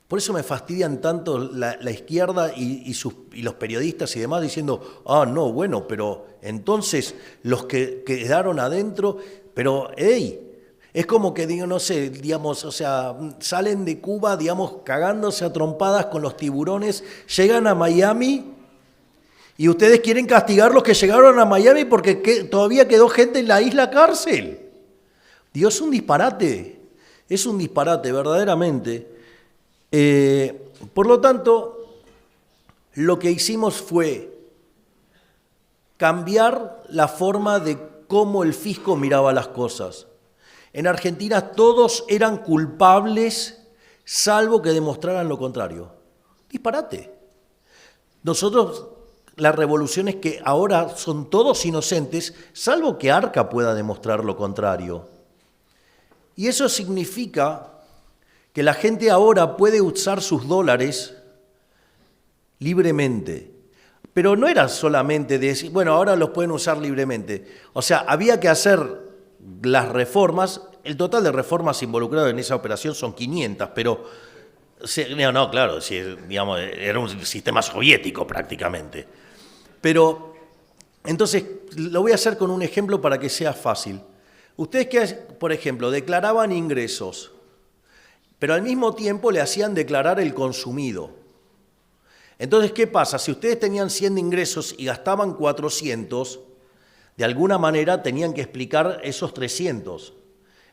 por eso me fastidian tanto la izquierda y los periodistas y demás diciendo, no, bueno, pero entonces los que quedaron adentro, pero es como que, digo, no sé, digamos, o sea, salen de Cuba, digamos, cagándose a trompadas con los tiburones, llegan a Miami y ustedes quieren castigar los que llegaron a Miami porque todavía quedó gente en la isla cárcel. Dios, es un disparate verdaderamente. Por lo tanto, lo que hicimos fue cambiar la forma de cómo el fisco miraba las cosas. En Argentina todos eran culpables, salvo que demostraran lo contrario. Disparate. Nosotros, la revolución es que ahora son todos inocentes, salvo que Arca pueda demostrar lo contrario. Y eso significa que la gente ahora puede usar sus dólares libremente. Pero no era solamente decir, bueno, ahora los pueden usar libremente. O sea, había que hacer las reformas. El total de reformas involucradas en esa operación son 500, pero no, claro, digamos, era un sistema soviético prácticamente. Pero, entonces, lo voy a hacer con un ejemplo para que sea fácil. Ustedes que, por ejemplo, declaraban ingresos, pero al mismo tiempo le hacían declarar el consumido. Entonces, ¿qué pasa? Si ustedes tenían 100 de ingresos y gastaban 400, de alguna manera tenían que explicar esos 300.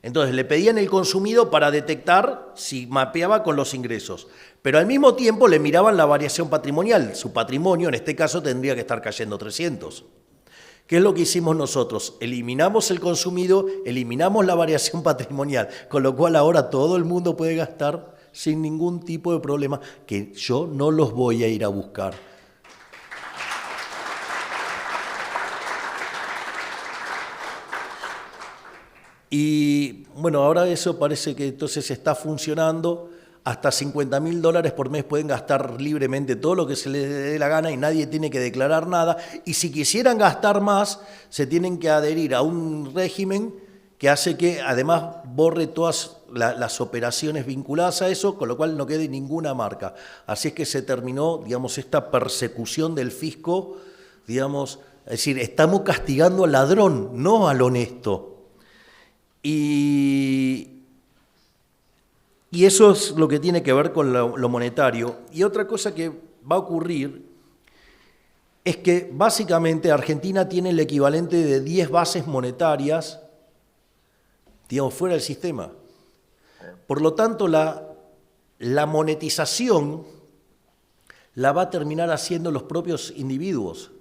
Entonces, le pedían el consumido para detectar si mapeaba con los ingresos. Pero al mismo tiempo le miraban la variación patrimonial. Su patrimonio, en este caso, tendría que estar cayendo 300. ¿Qué es lo que hicimos nosotros? Eliminamos el consumido, eliminamos la variación patrimonial, con lo cual ahora todo el mundo puede gastar sin ningún tipo de problema, que yo no los voy a ir a buscar. Y bueno, ahora eso parece que entonces está funcionando. Hasta $50.000 por mes pueden gastar libremente todo lo que se les dé la gana y nadie tiene que declarar nada. Y si quisieran gastar más, se tienen que adherir a un régimen que hace que además borre todas las operaciones vinculadas a eso, con lo cual no quede ninguna marca. Así es que se terminó, digamos, esta persecución del fisco, digamos, es decir, estamos castigando al ladrón, no al honesto. Y eso es lo que tiene que ver con lo monetario. Y otra cosa que va a ocurrir es que básicamente Argentina tiene el equivalente de 10 bases monetarias, digamos, fuera del sistema. Por lo tanto, la monetización la va a terminar haciendo los propios individuos.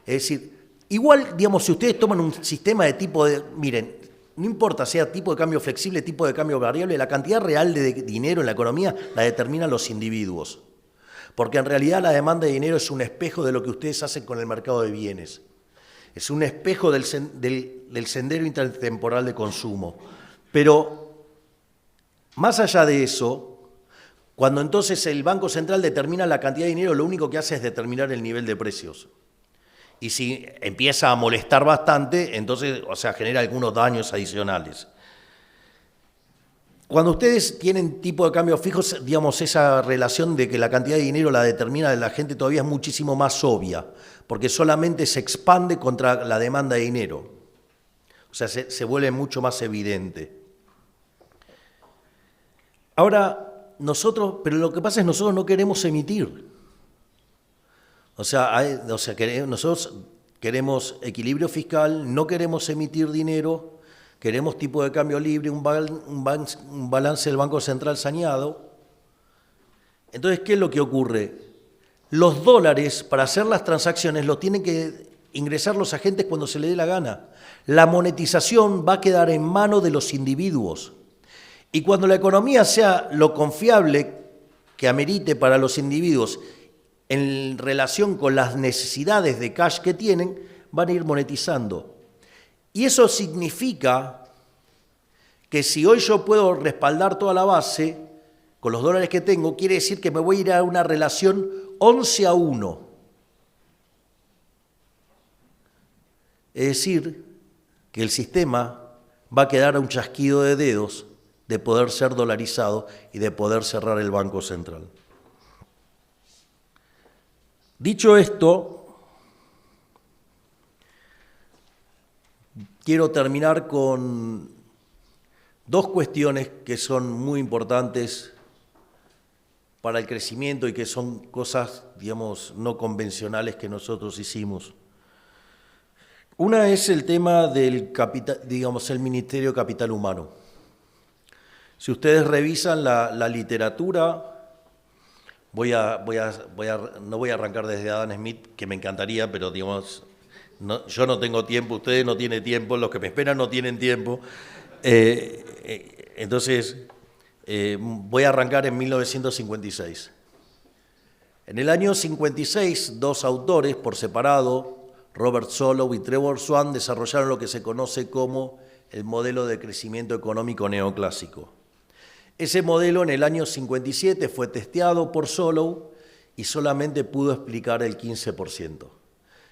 Es decir, igual, digamos, si ustedes toman un sistema de tipo de... Miren, no importa sea tipo de cambio flexible, tipo de cambio variable, la cantidad real de dinero en la economía la determinan los individuos. Porque en realidad la demanda de dinero es un espejo de lo que ustedes hacen con el mercado de bienes. Es un espejo del sendero intertemporal de consumo. Pero más allá de eso, cuando entonces el Banco Central determina la cantidad de dinero, lo único que hace es determinar el nivel de precios. Y si empieza a molestar bastante, entonces, o sea, genera algunos daños adicionales. Cuando ustedes tienen tipo de cambio fijos, digamos, esa relación de que la cantidad de dinero la determina la gente todavía es muchísimo más obvia, porque solamente se expande contra la demanda de dinero. O sea, se vuelve mucho más evidente. Ahora, pero lo que pasa es que nosotros no queremos emitir. Nosotros queremos equilibrio fiscal, no queremos emitir dinero, queremos tipo de cambio libre, un balance del Banco Central saneado. Entonces, ¿qué es lo que ocurre? Los dólares, para hacer las transacciones, los tienen que ingresar los agentes cuando se les dé la gana. La monetización va a quedar en manos de los individuos. Y cuando la economía sea lo confiable que amerite para los individuos en relación con las necesidades de cash que tienen, van a ir monetizando. Y eso significa que si hoy yo puedo respaldar toda la base con los dólares que tengo, quiere decir que me voy a ir a una relación 11-1. Es decir, que el sistema va a quedar a un chasquido de dedos de poder ser dolarizado y de poder cerrar el Banco Central. Dicho esto, quiero terminar con dos cuestiones que son muy importantes para el crecimiento y que son cosas, digamos, no convencionales que nosotros hicimos. Una es el tema del capital, digamos, el Ministerio de Capital Humano. Si ustedes revisan la literatura, no voy a arrancar desde Adam Smith, que me encantaría, pero digamos, yo no tengo tiempo, ustedes no tienen tiempo, los que me esperan no tienen tiempo. Entonces, voy a arrancar en 1956. En el año 56, dos autores por separado, Robert Solow y Trevor Swan, desarrollaron lo que se conoce como el modelo de crecimiento económico neoclásico. Ese modelo en el año 57 fue testeado por Solow y solamente pudo explicar el 15%.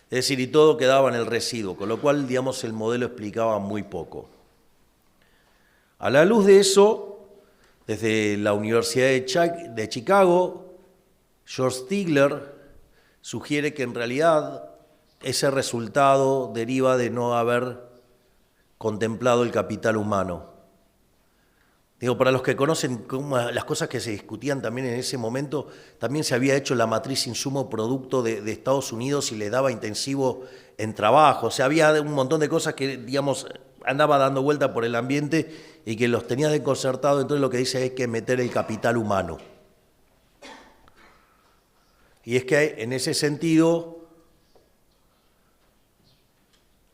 Es decir, y todo quedaba en el residuo, con lo cual, digamos, el modelo explicaba muy poco. A la luz de eso, desde la Universidad de Chicago, George Stigler sugiere que en realidad ese resultado deriva de no haber contemplado el capital humano. Digo, para los que conocen las cosas que se discutían también en ese momento, también se había hecho la matriz insumo-producto de Estados Unidos y le daba intensivo en trabajo. O sea, había un montón de cosas que, digamos, andaba dando vuelta por el ambiente y que los tenía desconcertados. Entonces lo que dice es que meter el capital humano. Y es que en ese sentido,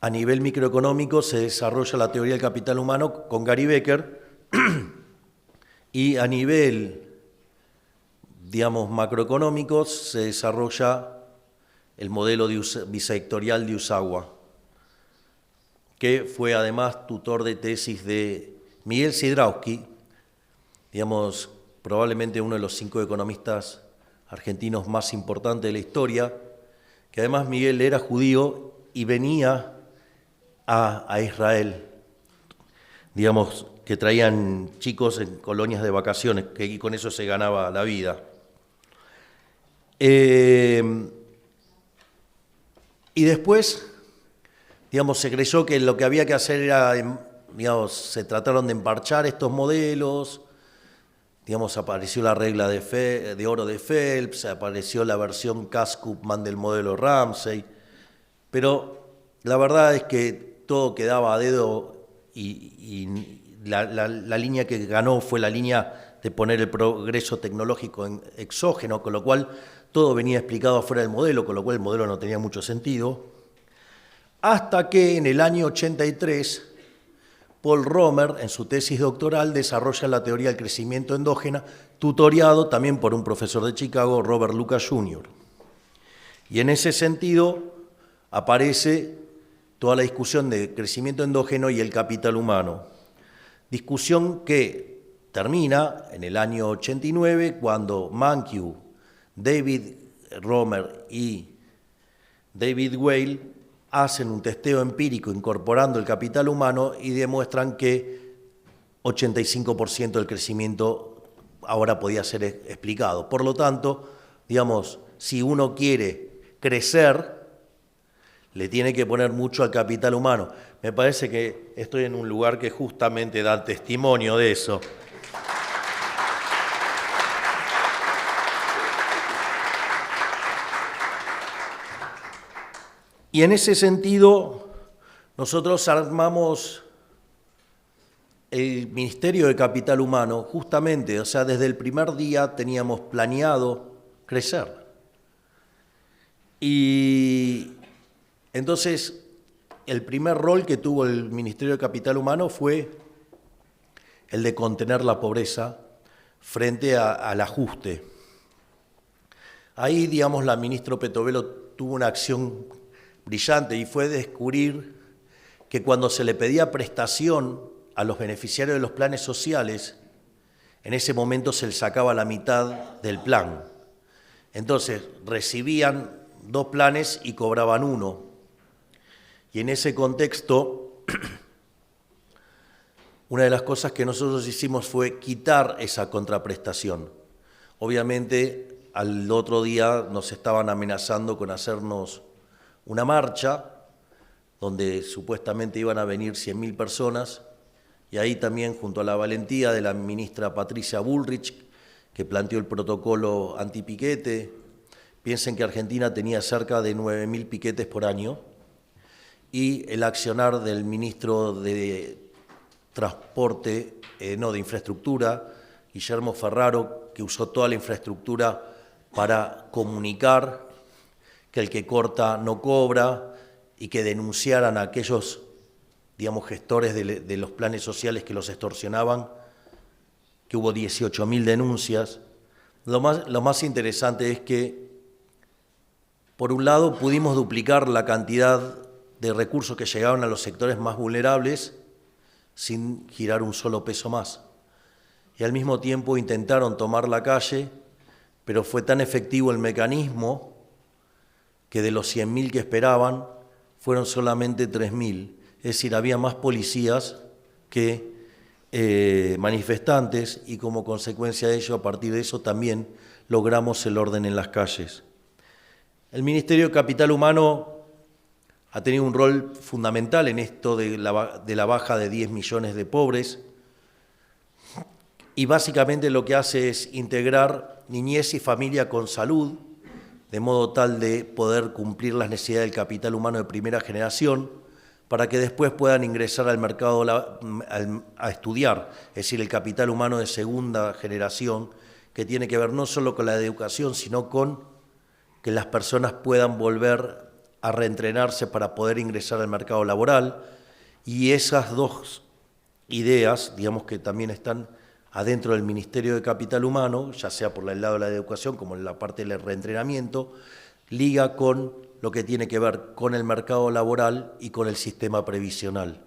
a nivel microeconómico se desarrolla la teoría del capital humano con Gary Becker y a nivel, digamos, macroeconómico se desarrolla el modelo bisectorial de Usawa, que fue además tutor de tesis de Miguel Sidrowski, digamos, probablemente uno de los 5 economistas argentinos más importantes de la historia, que además Miguel era judío y venía a Israel, digamos, que traían chicos en colonias de vacaciones, y con eso se ganaba la vida. Y después, digamos, se creyó que lo que había que hacer era, digamos, se trataron de emparchar estos modelos, digamos, apareció la regla de oro de Phelps, apareció la versión Cass-Koopman del modelo Ramsey, pero la verdad es que todo quedaba a dedo y la línea que ganó fue la línea de poner el progreso tecnológico en exógeno, con lo cual todo venía explicado afuera del modelo, con lo cual el modelo no tenía mucho sentido, hasta que en el año 83 Paul Romer, en su tesis doctoral, desarrolla la teoría del crecimiento endógena, tutoriado también por un profesor de Chicago, Robert Lucas Jr. Y en ese sentido aparece toda la discusión de crecimiento endógeno y el capital humano. Discusión que termina en el año 89, cuando Mankiw, David Romer y David Weil hacen un testeo empírico incorporando el capital humano y demuestran que 85% del crecimiento ahora podía ser explicado. Por lo tanto, digamos, si uno quiere crecer, le tiene que poner mucho al capital humano. Me parece que estoy en un lugar que justamente da testimonio de eso. Y en ese sentido, nosotros armamos el Ministerio de Capital Humano, justamente, o sea, desde el primer día teníamos planeado crecer. Y entonces, el primer rol que tuvo el Ministerio de Capital Humano fue el de contener la pobreza frente al ajuste. Ahí, digamos, la ministra Petovelo tuvo una acción brillante y fue descubrir que cuando se le pedía prestación a los beneficiarios de los planes sociales, en ese momento se les sacaba la mitad del plan. Entonces, recibían 2 planes y cobraban 1. Y en ese contexto, una de las cosas que nosotros hicimos fue quitar esa contraprestación. Obviamente, al otro día nos estaban amenazando con hacernos una marcha, donde supuestamente iban a venir 100.000 personas, y ahí también, junto a la valentía de la ministra Patricia Bullrich, que planteó el protocolo antipiquete. Piensen que Argentina tenía cerca de 9.000 piquetes por año, y el accionar del ministro de Transporte, de Infraestructura, Guillermo Ferraro, que usó toda la infraestructura para comunicar que el que corta no cobra y que denunciaran a aquellos, digamos, gestores de los planes sociales que los extorsionaban, que hubo 18.000 denuncias. Lo más interesante es que, por un lado, pudimos duplicar la cantidad de recursos que llegaban a los sectores más vulnerables sin girar un solo peso más. Y al mismo tiempo intentaron tomar la calle, pero fue tan efectivo el mecanismo que de los 100.000 que esperaban, fueron solamente 3.000. Es decir, había más policías que manifestantes, y como consecuencia de ello, a partir de eso también logramos el orden en las calles. El Ministerio de Capital Humano ha tenido un rol fundamental en esto de la baja de 10 millones de pobres. y básicamente lo que hace es integrar niñez y familia con salud, de modo tal de poder cumplir las necesidades del capital humano de primera generación, para que después puedan ingresar al mercado a estudiar, es decir, el capital humano de segunda generación, que tiene que ver no solo con la educación, sino con que las personas puedan volver a reentrenarse para poder ingresar al mercado laboral. Y esas dos ideas, digamos, que también están adentro del Ministerio de Capital Humano, ya sea por el lado de la educación como en la parte del reentrenamiento, liga con lo que tiene que ver con el mercado laboral y con el sistema previsional.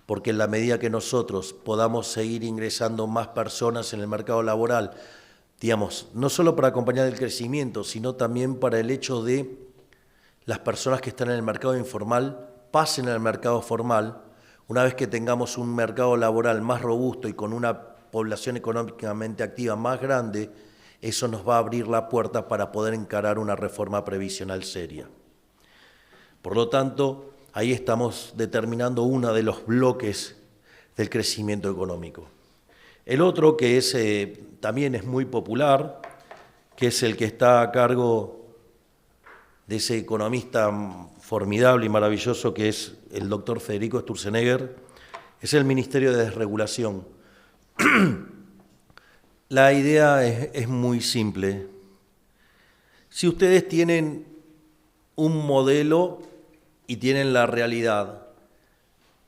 Porque en la medida que nosotros podamos seguir ingresando más personas en el mercado laboral, digamos, no solo para acompañar el crecimiento, sino también para el hecho de las personas que están en el mercado informal pasen al mercado formal, una vez que tengamos un mercado laboral más robusto y con una población económicamente activa más grande, eso nos va a abrir la puerta para poder encarar una reforma previsional seria. Por lo tanto, ahí estamos determinando uno de los bloques del crecimiento económico. El otro, que es, también es muy popular, que es el que está a cargo de ese economista formidable y maravilloso que es el doctor Federico Sturzenegger, es el Ministerio de Desregulación. La idea es muy simple. Si ustedes tienen un modelo y tienen la realidad,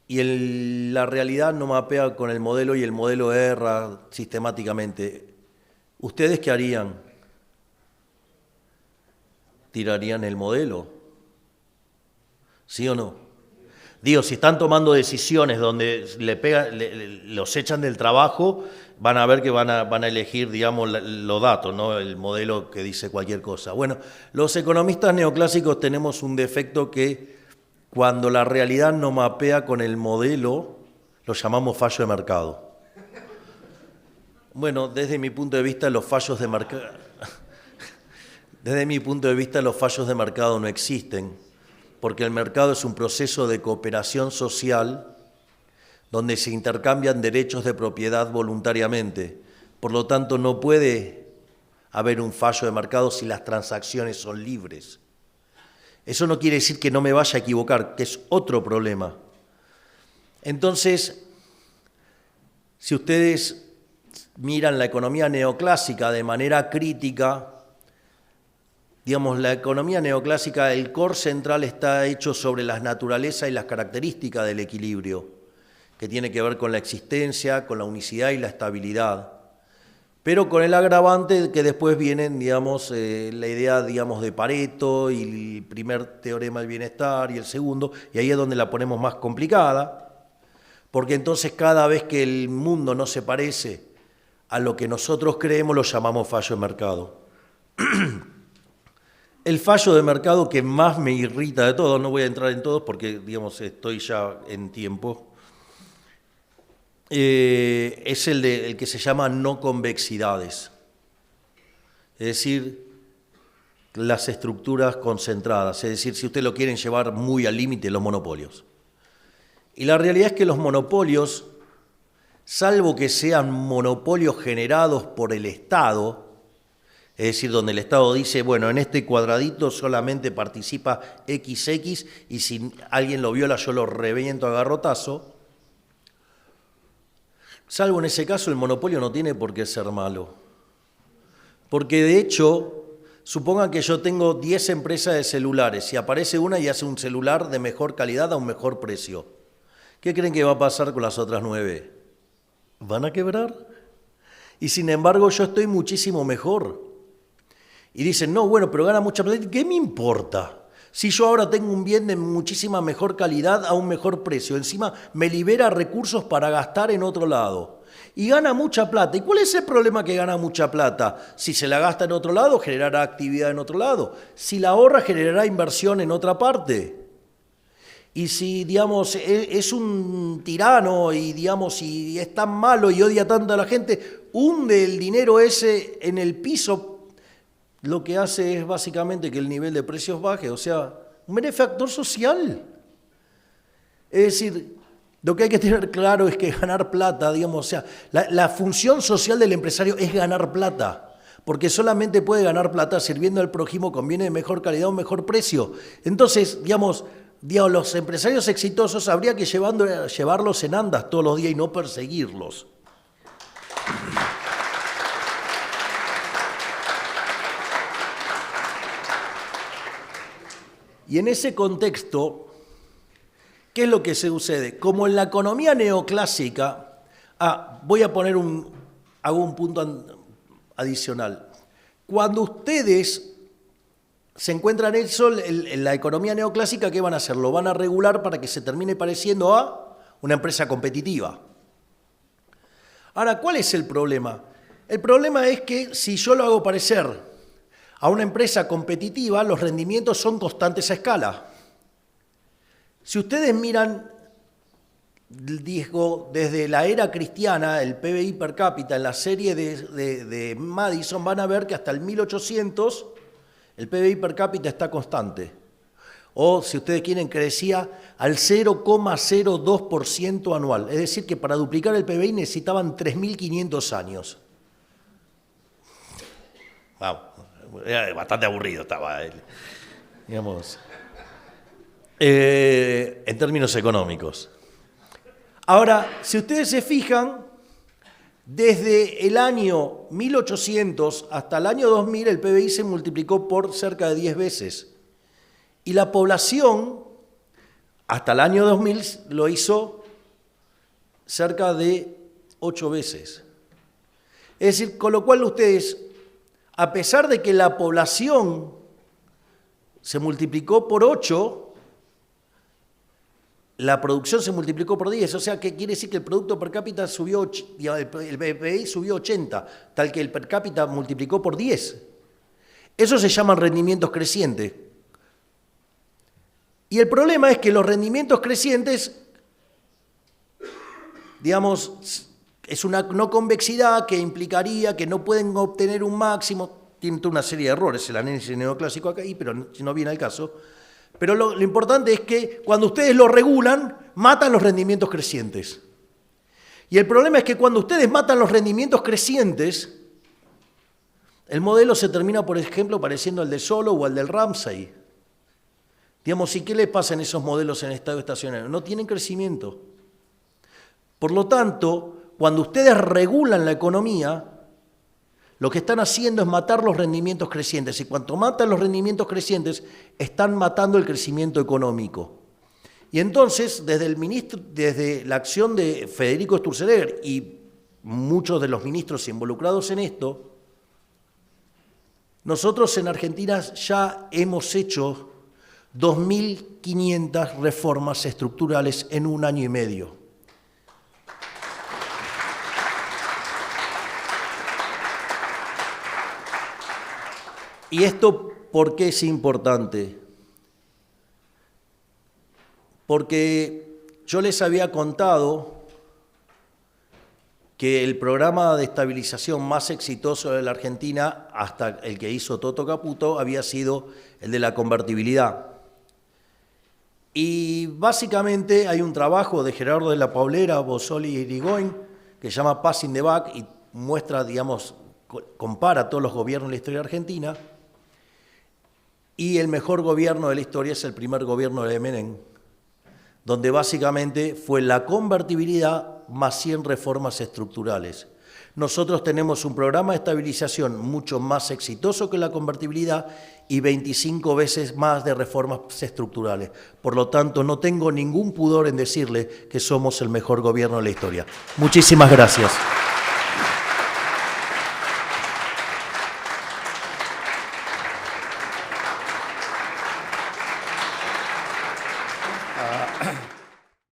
y la realidad no mapea con el modelo y el modelo erra sistemáticamente, ¿ustedes qué harían? ¿Tirarían el modelo? ¿Sí o no? Digo, si están tomando decisiones donde los echan del trabajo, van a ver que van a elegir, digamos, los datos, ¿no? El modelo que dice cualquier cosa. Bueno, los economistas neoclásicos tenemos un defecto que cuando la realidad no mapea con el modelo, lo llamamos fallo de mercado. Bueno, desde mi punto de vista, los fallos de mercado... Desde mi punto de vista, los fallos de mercado no existen, porque el mercado es un proceso de cooperación social donde se intercambian derechos de propiedad voluntariamente. Por lo tanto, no puede haber un fallo de mercado si las transacciones son libres. Eso no quiere decir que no me vaya a equivocar, que es otro problema. Entonces, si ustedes miran la economía neoclásica de manera crítica, digamos, la economía neoclásica, el core central está hecho sobre las naturalezas y las características del equilibrio, que tiene que ver con la existencia, con la unicidad y la estabilidad, pero con el agravante que después vienen, digamos, la idea, digamos, de Pareto y el primer teorema del bienestar y el segundo, y ahí es donde la ponemos más complicada, porque entonces cada vez que el mundo no se parece a lo que nosotros creemos, lo llamamos fallo de mercado. El fallo de mercado que más me irrita de todos, no voy a entrar en todos porque, digamos, estoy ya en tiempo, es el que se llama no convexidades. Es decir, las estructuras concentradas. Es decir, si ustedes lo quieren llevar muy al límite, los monopolios. Y la realidad es que los monopolios, salvo que sean monopolios generados por el Estado, es decir, donde el Estado dice, bueno, en este cuadradito solamente participa XX y si alguien lo viola yo lo reviento a garrotazo. Salvo en ese caso, el monopolio no tiene por qué ser malo. Porque de hecho, supongan que yo tengo 10 empresas de celulares y aparece una y hace un celular de mejor calidad a un mejor precio. ¿Qué creen que va a pasar con las otras 9? ¿Van a quebrar? Y sin embargo, yo estoy muchísimo mejor. Y dicen, no, bueno, pero gana mucha plata. ¿Qué me importa? Si yo ahora tengo un bien de muchísima mejor calidad a un mejor precio, encima me libera recursos para gastar en otro lado. Y gana mucha plata. ¿Y cuál es el problema que gana mucha plata? Si se la gasta en otro lado, generará actividad en otro lado. Si la ahorra, generará inversión en otra parte. Y si, digamos, es un tirano y, digamos, y es tan malo y odia tanto a la gente, hunde el dinero ese en el piso. Lo que hace es básicamente que el nivel de precios baje, o sea, un benefactor social. Es decir, Lo que hay que tener claro es que ganar plata, digamos, o sea, la función social del empresario es ganar plata, porque solamente puede ganar plata sirviendo al prójimo con bienes de mejor calidad o mejor precio. Entonces, digamos, los empresarios exitosos habría que llevarlos en andas todos los días y no perseguirlos. Y en ese contexto, ¿qué es lo que sucede? Como en la economía neoclásica, voy a poner hago un punto adicional. Cuando ustedes se encuentran eso en la economía neoclásica, ¿qué van a hacer? Lo van a regular para que se termine pareciendo a una empresa competitiva. Ahora, ¿cuál es el problema? El problema es que si yo lo hago parecer a una empresa competitiva, los rendimientos son constantes a escala. Si ustedes miran, digo, desde la era cristiana, el PBI per cápita en la serie de Madison, van a ver que hasta el 1800 el PBI per cápita está constante. O, si ustedes quieren, crecía al 0,02% anual. Es decir, que para duplicar el PBI necesitaban 3.500 años. Vamos, era bastante aburrido estaba él, digamos, en términos económicos. Ahora, si ustedes se fijan, desde el año 1800 hasta el año 2000 el PBI se multiplicó por cerca de 10 veces. Y la población, hasta el año 2000, lo hizo cerca de 8 veces. Es decir, con lo cual ustedes, a pesar de que la población se multiplicó por 8, la producción se multiplicó por 10, o sea que quiere decir que el producto per cápita subió, el PBI subió 80, tal que el per cápita multiplicó por 10. Eso se llaman rendimientos crecientes. Y el problema es que los rendimientos crecientes, digamos, es una no convexidad que implicaría que no pueden obtener un máximo. Tiene toda una serie de errores el análisis neoclásico acá, pero no viene al caso. Pero lo importante es que cuando ustedes lo regulan, matan los rendimientos crecientes. Y el problema es que cuando ustedes matan los rendimientos crecientes, el modelo se termina, por ejemplo, pareciendo al de Solow o al del Ramsay. Digamos, ¿y qué les pasa en esos modelos en estado estacionario? No tienen crecimiento. Por lo tanto, cuando ustedes regulan la economía, lo que están haciendo es matar los rendimientos crecientes. Y cuanto matan los rendimientos crecientes, están matando el crecimiento económico. Y entonces, desde la acción de Federico Sturzenegger y muchos de los ministros involucrados en esto, nosotros en Argentina ya hemos hecho 2.500 reformas estructurales en 1 año y medio. ¿Y esto por qué es importante? Porque yo les había contado que el programa de estabilización más exitoso de la Argentina, hasta el que hizo Toto Caputo, había sido el de la convertibilidad. Y básicamente hay un trabajo de Gerardo de la Paulera, Bossoli y Irigoyen, que se llama Passing the Buck y muestra, digamos, compara todos los gobiernos de la historia argentina. Y el mejor gobierno de la historia es el primer gobierno de Menem, donde básicamente fue la convertibilidad más 100 reformas estructurales. Nosotros tenemos un programa de estabilización mucho más exitoso que la convertibilidad y 25 veces más de reformas estructurales. Por lo tanto, no tengo ningún pudor en decirle que somos el mejor gobierno de la historia. Muchísimas gracias.